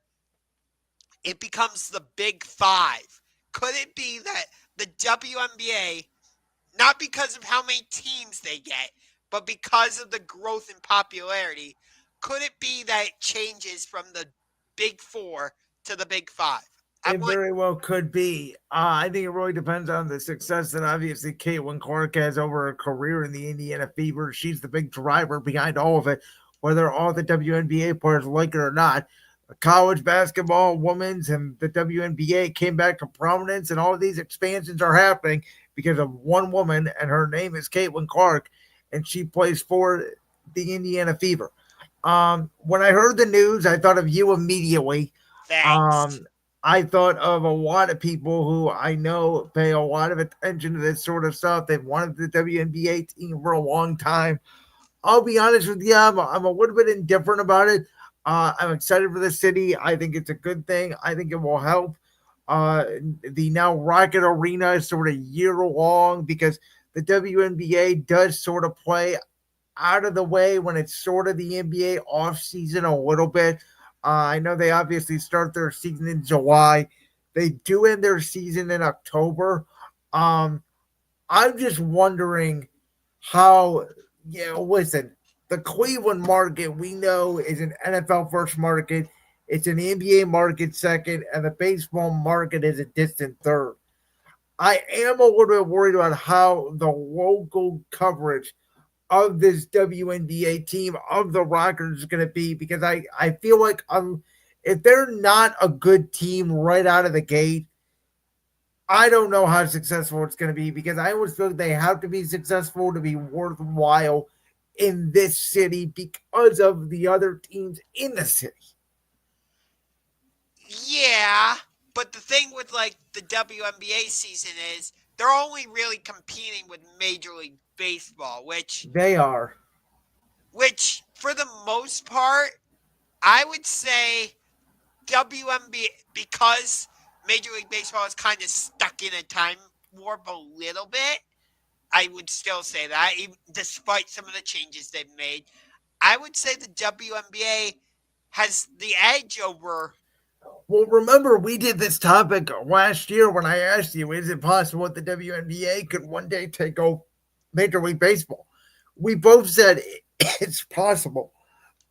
C: it becomes the big five. Could it be that the WNBA, not because of how many teams they get, but because of the growth in popularity, could it be that it changes from the big four to the big five?
B: It very well could be. I think it really depends on the success that obviously Caitlin Clark has over her career in the Indiana Fever. She's the big driver behind all of it, whether all the WNBA players like it or not. College basketball, women's, and the WNBA came back to prominence, and all of these expansions are happening because of one woman, and her name is Caitlin Clark, and she plays for the Indiana Fever. When I heard the news, I thought of you immediately.
C: Thanks.
B: I thought of a lot of people who I know pay a lot of attention to this sort of stuff. They've wanted the WNBA team for a long time. I'll be honest with you, I'm a little bit indifferent about it. I'm excited for the city. I think it's a good thing. I think it will help. The now Rocket Arena is sort of year long because the WNBA does sort of play out of the way when it's sort of the NBA off season a little bit. I know they obviously start their season in July. They do end their season in October. Um, I'm just wondering how, listen, the Cleveland market we know is an NFL first market, it's an NBA market second, and the baseball market is a distant third. I am a little bit worried about how the local coverage of this WNBA team of the Rockers is going to be because I feel like if they're not a good team right out of the gate, I don't know how successful it's going to be because I always feel like they have to be successful to be worthwhile in this city because of the other teams in the city.
C: Yeah, but the thing with like the WNBA season is they're only really competing with Major League Baseball,
B: They are.
C: which for the most part, I would say WNBA, because Major League Baseball is kind of stuck in a time warp a little bit. I would still say that, even despite some of the changes they've made. I would say the WNBA has the edge over.
B: Well, remember, we did this topic last year when I asked you, is it possible that the WNBA could one day take over Major League Baseball? We both said it's possible.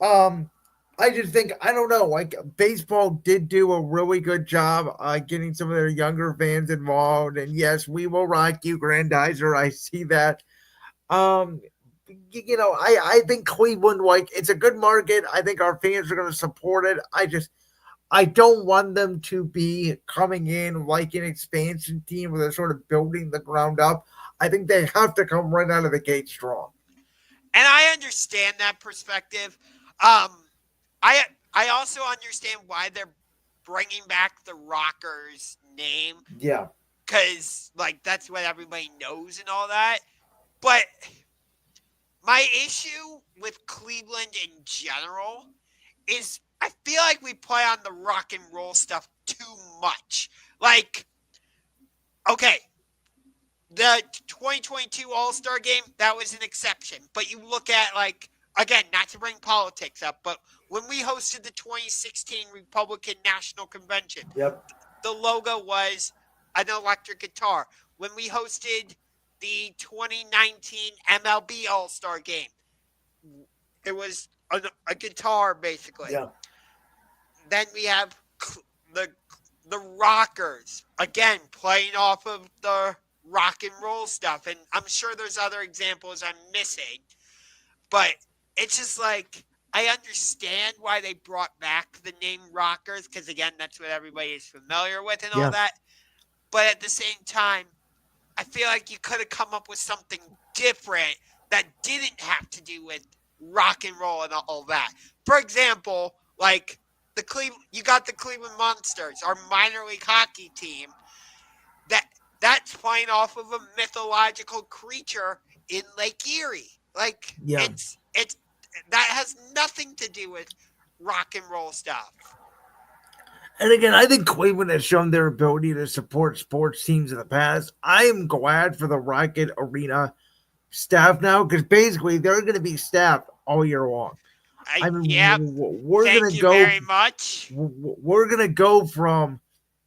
B: Um, I just think I don't know. Like baseball did do a really good job getting some of their younger fans involved, and yes, we will rock you, Grandizer. I see that. Um, I think Cleveland, like it's a good market. I think our fans are going to support it. I don't want them to be coming in like an expansion team where they're sort of building the ground up. I think they have to come right out of the gate strong.
C: And I understand that perspective. Um, I I also understand why they're bringing back the Rockers name
B: Yeah.
C: because like that's what everybody knows and all that. But my issue with Cleveland in general is I feel like we play on the rock and roll stuff too much. Like, okay, the 2022 All-Star game, that was an exception. But you look at, like, again, not to bring politics up, but when we hosted the 2016 Republican National Convention,
B: Yep.
C: the logo was an electric guitar. When we hosted the 2019 MLB All-Star game, it was a guitar, basically.
B: Yeah.
C: Then we have the the rockers again playing off of the rock and roll stuff, and I'm sure there's other examples I'm missing, but it's just like I understand why they brought back the name Rockers because again that's what everybody is familiar with and all
B: Yeah.
C: that. But at the same time, I feel like you could have come up with something different that didn't have to do with rock and roll and all that. For example, like you got the Cleveland Monsters, our minor league hockey team. That's playing off of a mythological creature in Lake Erie. Like
B: Yeah.
C: it's that has nothing to do with rock and roll stuff.
B: And again, I think Cleveland has shown their ability to support sports teams in the past. I am glad for the Rocket Arena staff now because basically they're going to be staffed all year long. I mean,
C: Yeah,
B: we're going
C: thank
B: to
C: you
B: go.
C: very much.
B: We're going to go from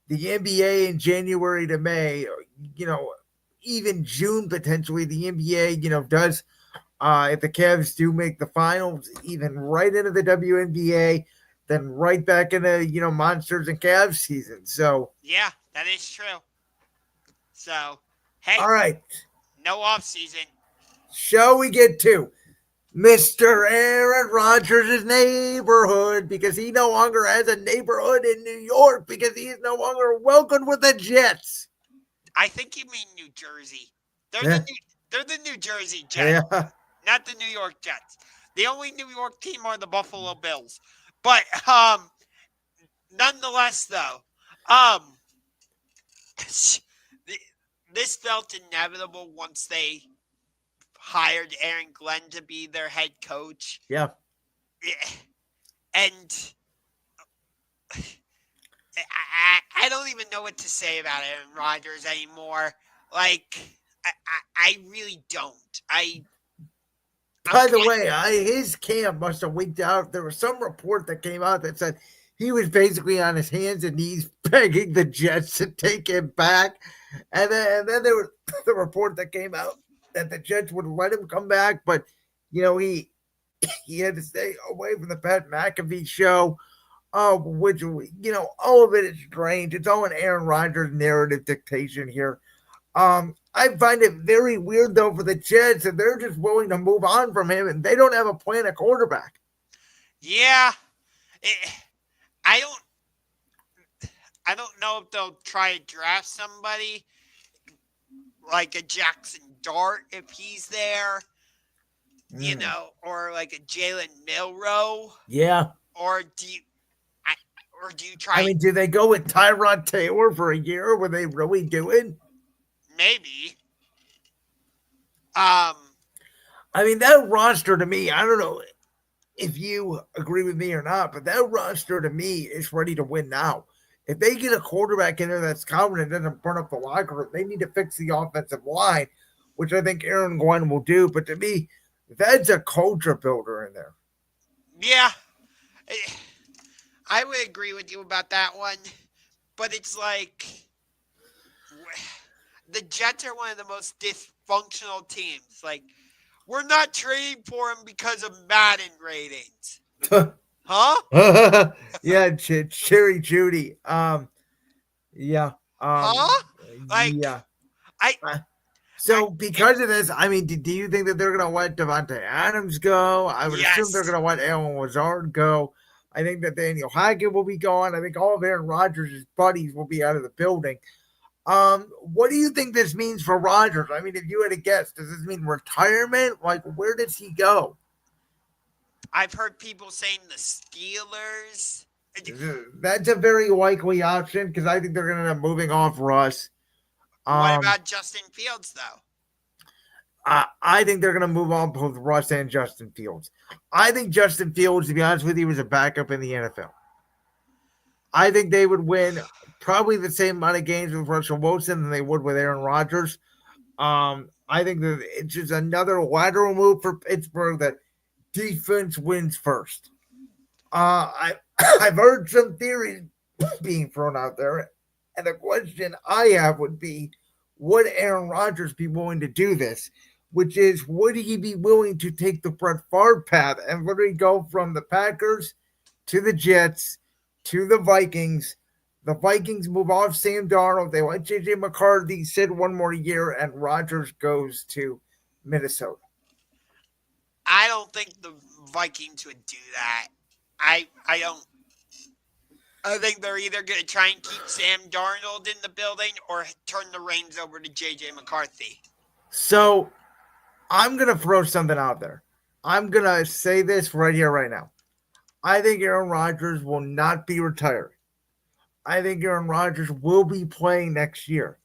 B: the NBA in January to May. Even June potentially. The NBA, does if the Cavs do make the finals, even right into the WNBA, then right back into Monsters and Cavs season. So
C: Yeah, that is true. So, hey,
B: all right,
C: no off season.
B: shall we get to Mr. Aaron Rodgers' neighborhood because he no longer has a neighborhood in New York because he is no longer welcomed with the Jets.
C: I think you mean New Jersey.
B: Yeah.
C: They're the New Jersey Jets,
B: Yeah.
C: not the New York Jets. The only New York team are the Buffalo Bills. But nonetheless, though, um, this felt inevitable once they hired Aaron Glenn to be their head coach.
B: Yeah.
C: And I don't even know what to say about Aaron Rodgers anymore. Like, I really don't.
B: By the way, his camp must have winked out. There was some report that came out that said he was basically on his hands and knees begging the Jets to take him back. And then there was the report that came out that the Jets would let him come back, but he had to stay away from the Pat McAfee show. Which all of it is strange. It's all an Aaron Rodgers narrative dictation here. I find it very weird though for the Jets that they're just willing to move on from him and they don't have a plan at quarterback.
C: Yeah, I don't know if they'll try to draft somebody like a Jackson Dart if he's there, or like a Jalen Milroe.
B: Yeah.
C: Or do you try?
B: I mean, do they go with Tyrod Taylor for a year? Were they really do it?
C: Maybe.
B: I mean, that roster to me, I don't know if you agree with me or not, but that roster to me is ready to win now. If they get a quarterback in there that's confident and doesn't burn up the locker room, they need to fix the offensive line, which I think Aaron Glenn will do. But to me, that's a culture builder in there.
C: Yeah. I would agree with you about that one. But it's like the Jets are one of the most dysfunctional teams. Like, we're not trading for him because of Madden ratings. Huh?
B: Yeah, Cherry Judy. Yeah.
C: Huh? Like,
B: yeah.
C: So
B: because of this, I mean, do you think that they're going to let Devontae Adams go? I would assume they're going to let Alan Lazard go. I think that Daniel Hackett will be gone. I think all of Aaron Rodgers' buddies will be out of the building. What do you think this means for Rodgers? I mean, if you had to guess, does this mean retirement? Like, where does he go?
C: I've heard people saying the Steelers.
B: That's a very likely option because I think they're going to end up moving off Russ.
C: What about Justin Fields, though?
B: I think they're going to move on both Russ and Justin Fields. I think Justin Fields, to be honest with you, was a backup in the NFL. I think they would win probably the same amount of games with Russell Wilson than they would with Aaron Rodgers. I think that it's just another lateral move for Pittsburgh that defense wins first. I've heard some theories being thrown out there, and the question I have would be, would Aaron Rodgers be willing to do this? Which is, would he be willing to take the Brett Favre path and literally go from the Packers to the Jets to the Vikings? The Vikings move off Sam Darnold. They let J.J. McCarthy sit one more year, and Rodgers goes to Minnesota.
C: I don't think the Vikings would do that. I don't. I think they're either going to try and keep Sam Darnold in the building or turn the reins over to J.J. McCarthy.
B: So I'm going to throw something out there. I'm going to say this right here, right now. I think Aaron Rodgers will not be retired. I think Aaron Rodgers will be playing next year.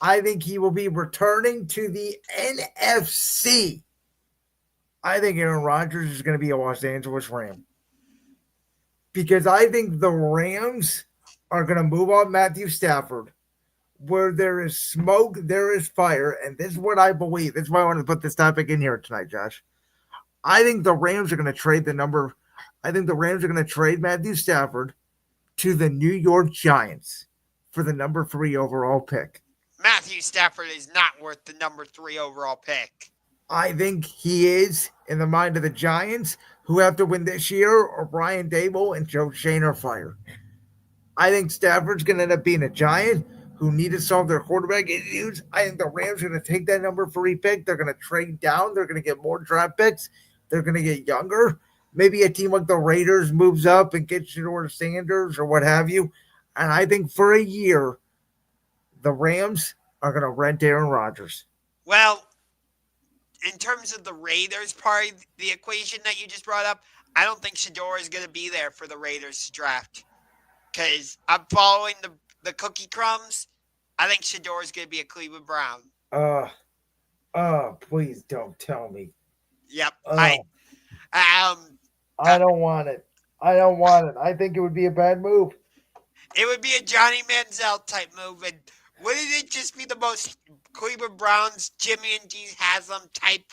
B: I think he will be returning to the NFC. I think Aaron Rodgers is going to be a Los Angeles Ram. Because I think the Rams are going to move on Matthew Stafford. Where there is smoke, there is fire. And this is what I believe. This is why I want to put this topic in here tonight, Josh. I think the Rams are going to trade Matthew Stafford to the New York Giants for the number 3 overall pick.
C: Matthew Stafford is not worth the number 3 overall pick.
B: I think he is in the mind of the Giants, who have to win this year, or Brian Dable and Joe Shane are fired. I think Stafford's going to end up being a Giant who need to solve their quarterback issues. I think the Rams are going to take that number 3 pick. They're going to trade down. They're going to get more draft picks. They're going to get younger. Maybe a team like the Raiders moves up and gets Shedeur Sanders or what have you. And I think for a year, the Rams are going to rent Aaron Rodgers.
C: Well, in terms of the Raiders part of the equation that you just brought up, I don't think Shedeur is going to be there for the Raiders draft. Because I'm following the cookie crumbs. I think Shedeur is going to be a Cleveland Brown.
B: Please don't tell me.
C: Yep.
B: I don't want it. I think it would be a bad move.
C: It would be a Johnny Manziel type move. And wouldn't it just be the most Cleveland Browns, Jimmy and G Haslam type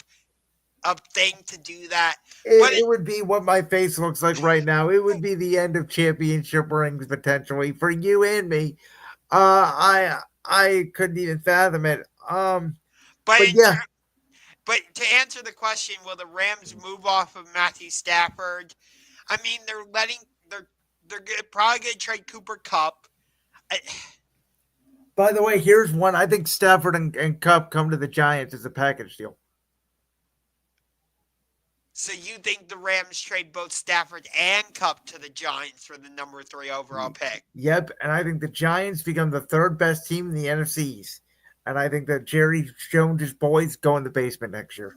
C: a thing to do that.
B: It would be what my face looks like right now. It would be the end of championship rings potentially for you and me. I couldn't even fathom it.
C: But
B: But yeah,
C: but to answer the question, will the Rams move off of Matthew Stafford? I mean, they're probably going to trade Cooper Cup.
B: by the way, here's one. I think Stafford and Cup come to the Giants as a package deal.
C: So you think the Rams trade both Stafford and Cup to the Giants for the number 3 overall pick?
B: Yep, and I think the Giants become the third best team in the NFC East. And I think that Jerry Jones' boys go in the basement next year.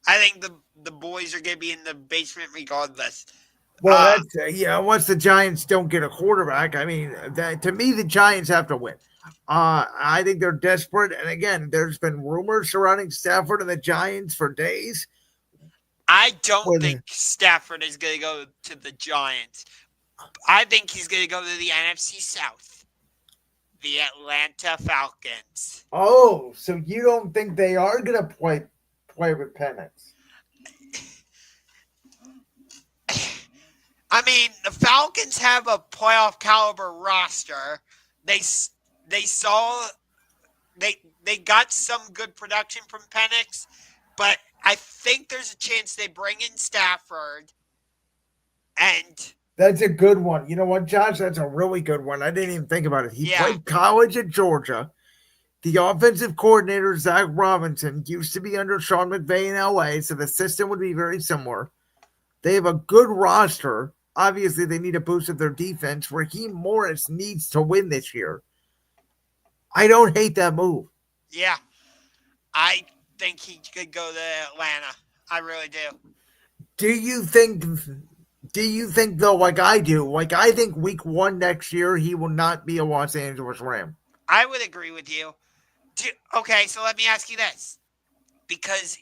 C: I think the boys are going to be in the basement regardless.
B: Well, that's once the Giants don't get a quarterback, I mean, to me, the Giants have to win. I think they're desperate. And again, there's been rumors surrounding Stafford and the Giants for days.
C: I don't think Stafford is going to go to the Giants. I think he's going to go to the NFC South, the Atlanta Falcons.
B: Oh, so you don't think they are going to play with pennants?
C: I mean, the Falcons have a playoff caliber roster. They got some good production from Penix, but I think there's a chance they bring in Stafford. And
B: that's a good one. You know what, Josh? That's a really good one. I didn't even think about it. He played college at Georgia. The offensive coordinator, Zach Robinson, used to be under Sean McVay in LA, so the system would be very similar. They have a good roster. Obviously, they need a boost of their defense. Raheem Morris needs to win this year. I don't hate that move.
C: Yeah. I think he could go to Atlanta. I really do.
B: Do you think though, like I do, like I think week 1 next year, he will not be a Los Angeles Ram?
C: I would agree with you. Okay, so let me ask you this. Because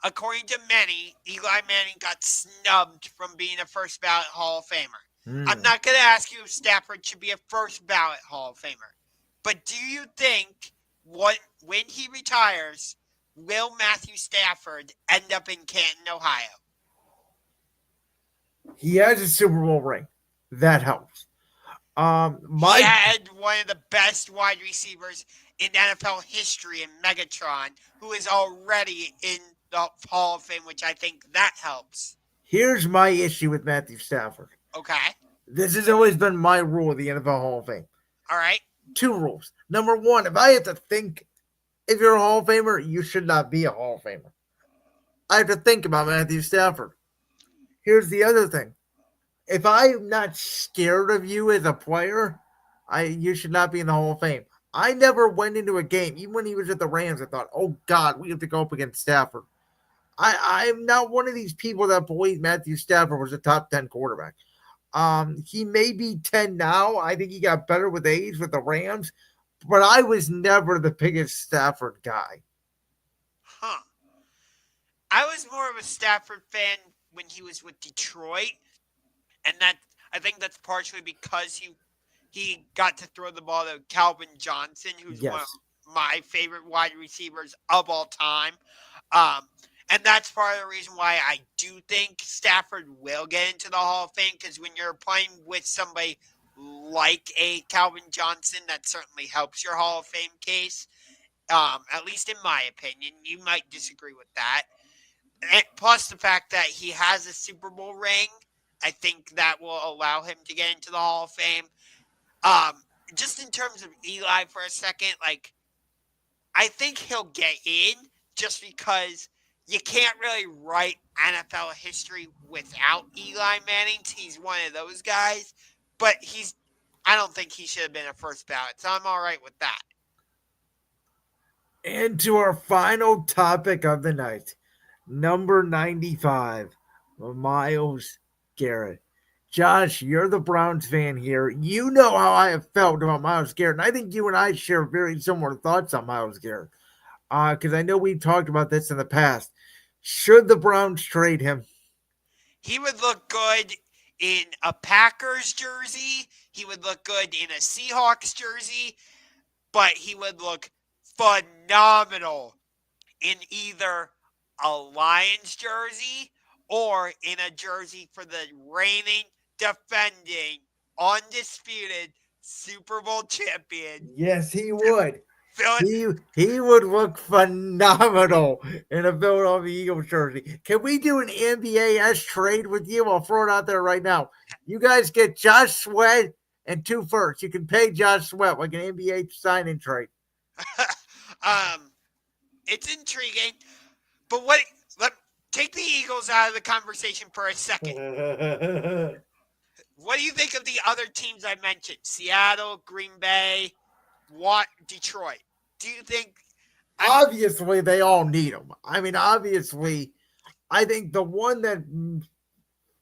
C: according to many, Eli Manning got snubbed from being a first ballot Hall of Famer. I'm not going to ask you if Stafford should be a first ballot Hall of Famer. But do you think when he retires, will Matthew Stafford end up in Canton, Ohio?
B: He has a Super Bowl ring. That helps.
C: He had one of the best wide receivers in NFL history in Megatron, who is already in the Hall of Fame, which I think that helps.
B: Here's my issue with Matthew Stafford.
C: Okay.
B: This has always been my rule of the NFL Hall of Fame.
C: All right.
B: 2 rules. Number 1, if I have to think if you're a Hall of Famer, you should not be a Hall of Famer. I have to think about Matthew Stafford. Here's the other thing. If I'm not scared of you as a player, you should not be in the Hall of Fame. I never went into a game, even when he was at the Rams, I thought, oh, God, we have to go up against Stafford. I'm not one of these people that believe Matthew Stafford was a top 10 quarterback. He may be 10 now. I think he got better with age with the Rams, but I was never the biggest Stafford guy.
C: Huh. I was more of a Stafford fan when he was with Detroit, and that I think that's partially because he got to throw the ball to Calvin Johnson, who's one of my favorite wide receivers of all time. And that's part of the reason why I do think Stafford will get into the Hall of Fame, because when you're playing with somebody like a Calvin Johnson, that certainly helps your Hall of Fame case. At least in my opinion. You might disagree with that. And plus the fact that he has a Super Bowl ring, I think that will allow him to get into the Hall of Fame. Just in terms of Eli for a second, like, I think he'll get in just because you can't really write NFL history without Eli Manning. He's one of those guys, but I don't think he should have been a first ballot, so I'm all right with that.
B: And to our final topic of the night, number 95, Myles Garrett. Josh, you're the Browns fan here. You know how I have felt about Myles Garrett, and I think you and I share very similar thoughts on Myles Garrett, because I know we've talked about this in the past. Should the Browns trade him?
C: He would look good in a Packers jersey. He would look good in a Seahawks jersey, but he would look phenomenal in either a Lions jersey or in a jersey for the reigning, defending, undisputed Super Bowl champion.
B: Yes, he would.
C: Phil-
B: He would look phenomenal in a Philadelphia Eagles jersey. Can we do an NBA-esque trade with you? I'll throw it out there right now. You guys get Josh Sweat and 2 firsts. You can pay Josh Sweat like an NBA sign-in trade.
C: It's intriguing, but what? Take the Eagles out of the conversation for a second. What do you think of the other teams I mentioned? Seattle, Green Bay, Detroit. Do you think?
B: Obviously, they all need them. I mean, obviously, I think the one that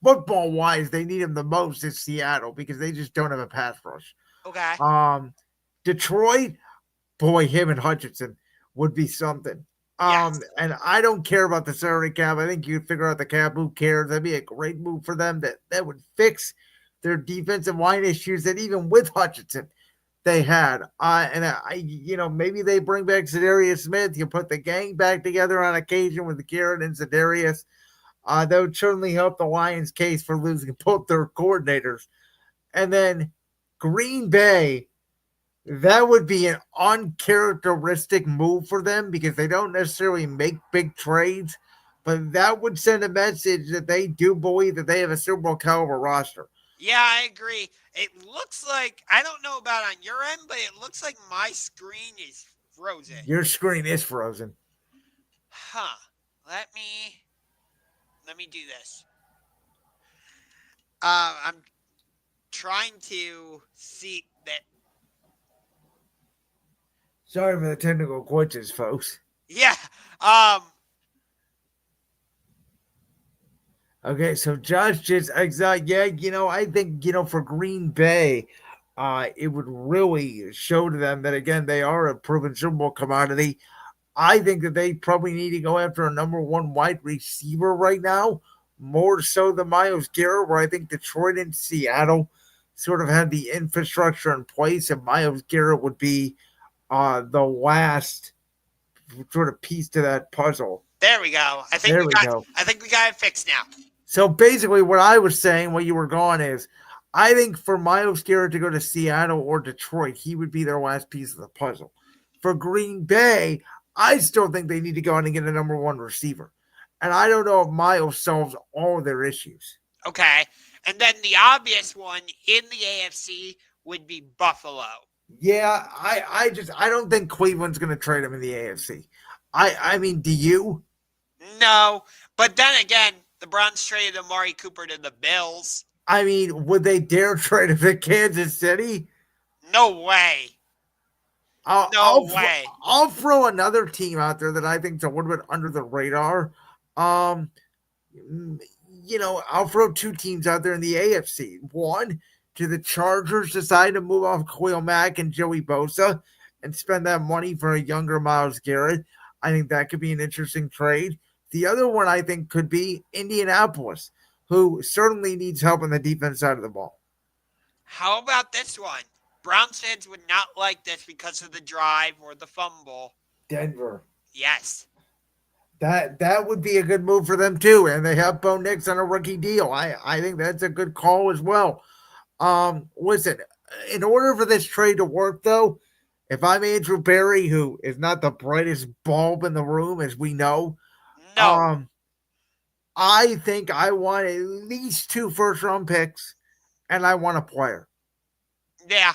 B: football-wise they need him the most is Seattle because they just don't have a pass rush.
C: Okay.
B: Detroit, boy, him and Hutchinson would be something.
C: Yes.
B: And I don't care about the salary cap. I think you figure out the cap. Who cares? That'd be a great move for them. That would fix their defensive line issues that even with Hutchinson they had. Maybe they bring back Zadarius Smith. You put the gang back together on occasion with Garrett and Zadarius. That would certainly help the Lions' case for losing both their coordinators. And then Green Bay, that would be an uncharacteristic move for them because they don't necessarily make big trades, but that would send a message that they do believe that they have a Super Bowl caliber roster.
C: Yeah, I agree. It looks like, I don't know about on your end, but it looks like my screen is frozen.
B: Your screen is frozen.
C: Huh. Let me do this. I'm trying to see that.
B: Sorry for the technical glitches, folks.
C: Yeah.
B: Okay, so Josh just exactly. Yeah, I think for Green Bay, it would really show to them that again they are a proven Super Bowl commodity. I think that they probably need to go after a number 1 wide receiver right now, more so than Myles Garrett, where I think Detroit and Seattle sort of had the infrastructure in place, and Myles Garrett would be the last sort of piece to that puzzle.
C: There we go. I think we got it fixed now.
B: So basically what I was saying, what you were going is, I think for Myles Garrett to go to Seattle or Detroit, he would be their last piece of the puzzle. For Green Bay, I still think they need to go out and get a number 1 receiver. And I don't know if Myles solves all of their issues.
C: Okay. And then the obvious one in the AFC would be Buffalo.
B: Yeah, I don't think Cleveland's going to trade him in the AFC. I mean, do you?
C: No. But then again, the Browns traded Amari Cooper to the Bills.
B: I mean, would they dare trade him to Kansas City?
C: No way. No way.
B: I'll throw another team out there that I think is a little bit under the radar. I'll throw 2 teams out there in the AFC. One, do the Chargers decide to move off Khalil Mack and Joey Bosa and spend that money for a younger Myles Garrett? I think that could be an interesting trade. The other one I think could be Indianapolis, who certainly needs help on the defense side of the ball.
C: How about this one? Browns fans would not like this because of the drive or the fumble.
B: Denver.
C: Yes.
B: That would be a good move for them too. And they have Bo Nix on a rookie deal. I think that's a good call as well. Listen, in order for this trade to work though, if I'm Andrew Berry, who is not the brightest bulb in the room, as we know,
C: no.
B: I think I want at least 2 first-round picks, and I want a player.
C: Yeah.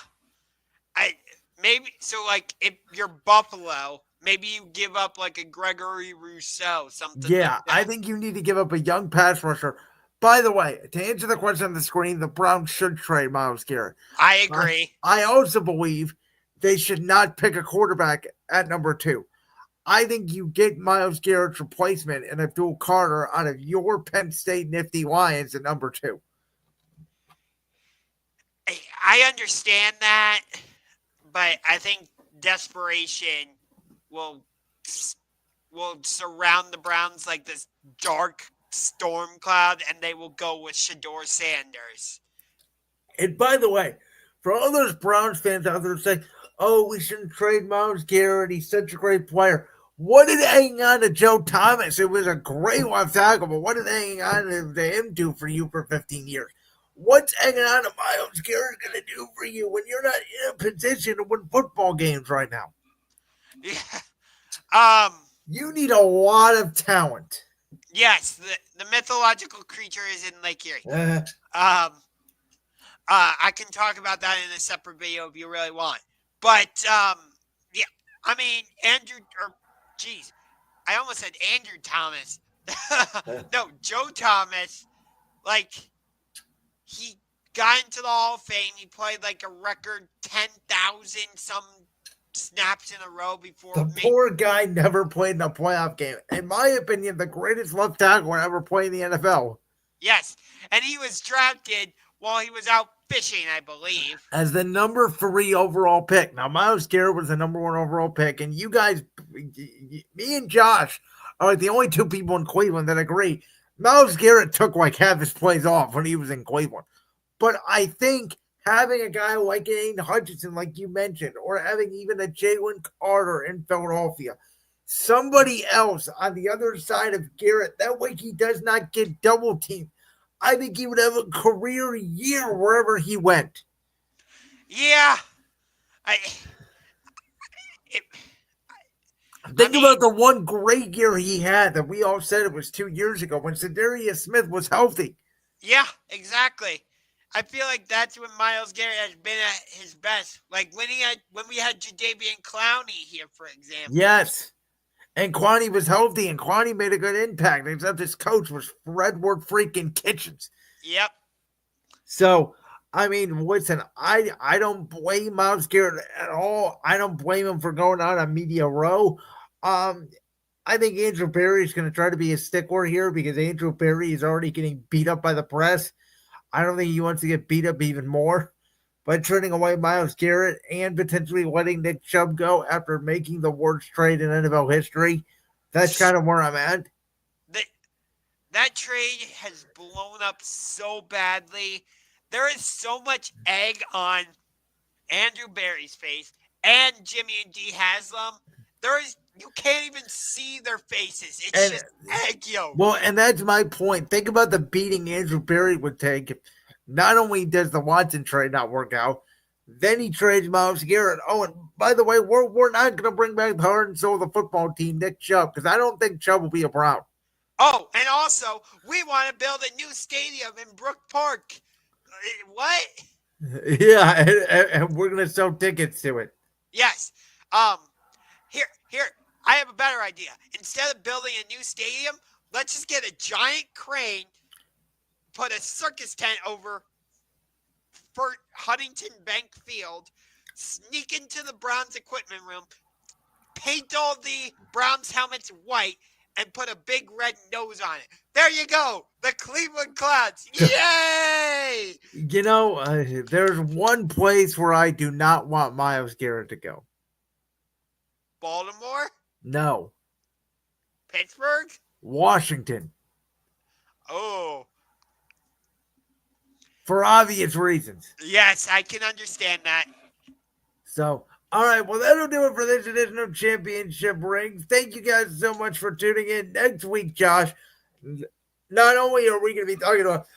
C: If you're Buffalo, maybe you give up like a Gregory Rousseau, something.
B: Yeah,
C: like that.
B: I think you need to give up a young pass rusher. By the way, to answer the question on the screen, the Browns should trade Myles Garrett.
C: I agree.
B: I also believe they should not pick a quarterback at number 2. I think you get Myles Garrett's replacement and Abdul Carter out of your Penn State Nifty Lions at number 2.
C: I understand that, but I think desperation will surround the Browns like this dark storm cloud, and they will go with Shador Sanders.
B: And by the way, for all those Browns fans out there saying, oh, we shouldn't trade Myles Garrett, he's such a great player. What did hanging on to Joe Thomas? It was a great left tackle, but what did hanging on to him do for you for 15 years? What's hanging on to Myles Garrett going to do for you when you're not in a position to win football games right now?
C: Yeah.
B: You need a lot of talent.
C: Yes, the mythological creature is in Lake Erie. I can talk about that in a separate video if you really want. But yeah, I mean I almost said Andrew Thomas. No, Joe Thomas. Like, he got into the Hall of Fame. He played like a record 10,000 some snaps in a row before.
B: The poor guy never played in a playoff game. In my opinion, the greatest left tackle ever played in the NFL.
C: Yes, and he was drafted while he was out fishing, I believe,
B: as the number 3 overall pick. Now, Myles Garrett was the number 1 overall pick, and you guys, me and Josh, are like the only 2 people in Cleveland that agree. Myles Garrett took like half his plays off when he was in Cleveland. But I think having a guy like Aiden Hutchinson, like you mentioned, or having even a Jalen Carter in Philadelphia, somebody else on the other side of Garrett, that way he does not get double teamed. I think he would have a career year wherever he went.
C: Yeah.
B: Think about the one great year he had that we all said it was 2 years ago when Zadarius Smith was healthy.
C: Yeah, exactly. I feel like that's when Myles Garrett has been at his best. Like when we had Jadeveon Clowney here, for example.
B: Yes. And Clowney was healthy, and Clowney made a good impact, except his coach was Fredward freaking Kitchens.
C: Yep.
B: So, I mean, listen, I don't blame Myles Garrett at all. I don't blame him for going out on media row. I think Andrew Berry is going to try to be a stickler here because Andrew Berry is already getting beat up by the press. I don't think he wants to get beat up even more by turning away Myles Garrett and potentially letting Nick Chubb go after making the worst trade in NFL history. That's kind of where I'm at.
C: That trade has blown up so badly. There is so much egg on Andrew Berry's face and Jimmy and D Haslam. You can't even see their faces. It's just egg yolk.
B: Well, and that's my point. Think about the beating Andrew Berry would take if not only does the Watson trade not work out, then he trades Myles Garrett. Oh, and by the way, we're not going to bring back the heart and soul of the football team, Nick Chubb, because I don't think Chubb will be a Brown.
C: Oh, and also, we want to build a new stadium in Brook Park. What?
B: Yeah, and we're going to sell tickets to it.
C: Yes. Here, I have a better idea. Instead of building a new stadium, let's just get a giant crane, put a circus tent over for Huntington Bank Field, sneak into the Browns equipment room, paint all the Browns helmets white, and put a big red nose on it. There you go. The Cleveland Clowns. Yay!
B: You know, there's one place where I do not want Myles Garrett to go.
C: Baltimore?
B: No.
C: Pittsburgh?
B: Washington.
C: Oh.
B: For obvious reasons.
C: Yes, I can understand that.
B: So, all right, well, that'll do it for this edition of Championship Rings. Thank you guys so much for tuning in. Next week, Josh, not only are we going to be talking about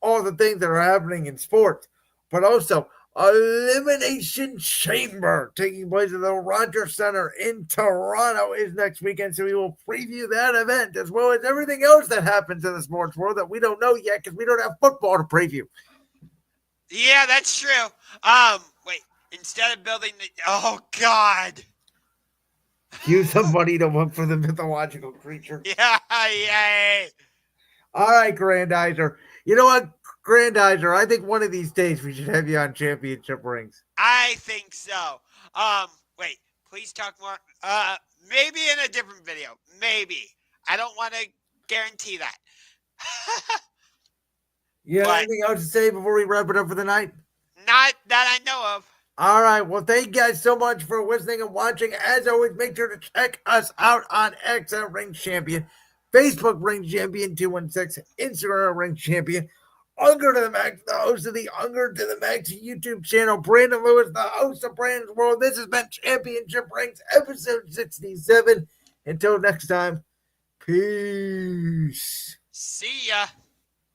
B: all the things that are happening in sports, but also Elimination Chamber taking place at the Rogers Center in Toronto is next weekend. So we will preview that event as well as everything else that happens in the sports world that we don't know yet because we don't have football to preview.
C: Yeah, that's true. Wait, instead of building oh God.
B: Use some money to look for the mythological creature.
C: Yeah, yay.
B: All right, Grandizer. You know what, Grandizer? I think one of these days we should have you on Championship Rings.
C: I think so. Wait, please talk more. Maybe in a different video. Maybe. I don't want to guarantee that.
B: You have anything else to say before we wrap it up for the night?
C: Not that I know of.
B: All right. Well, thank you guys so much for listening and watching. As always, make sure to check us out on X at Ring Champion, Facebook Ring Champion 216, Instagram Ring Champion, Ungar to the Max, the host of the Ungar to the Max YouTube channel, Brandon Lewis, the host of Brandon's World. This has been Championship Rings, episode 67. Until next time, peace.
C: See ya.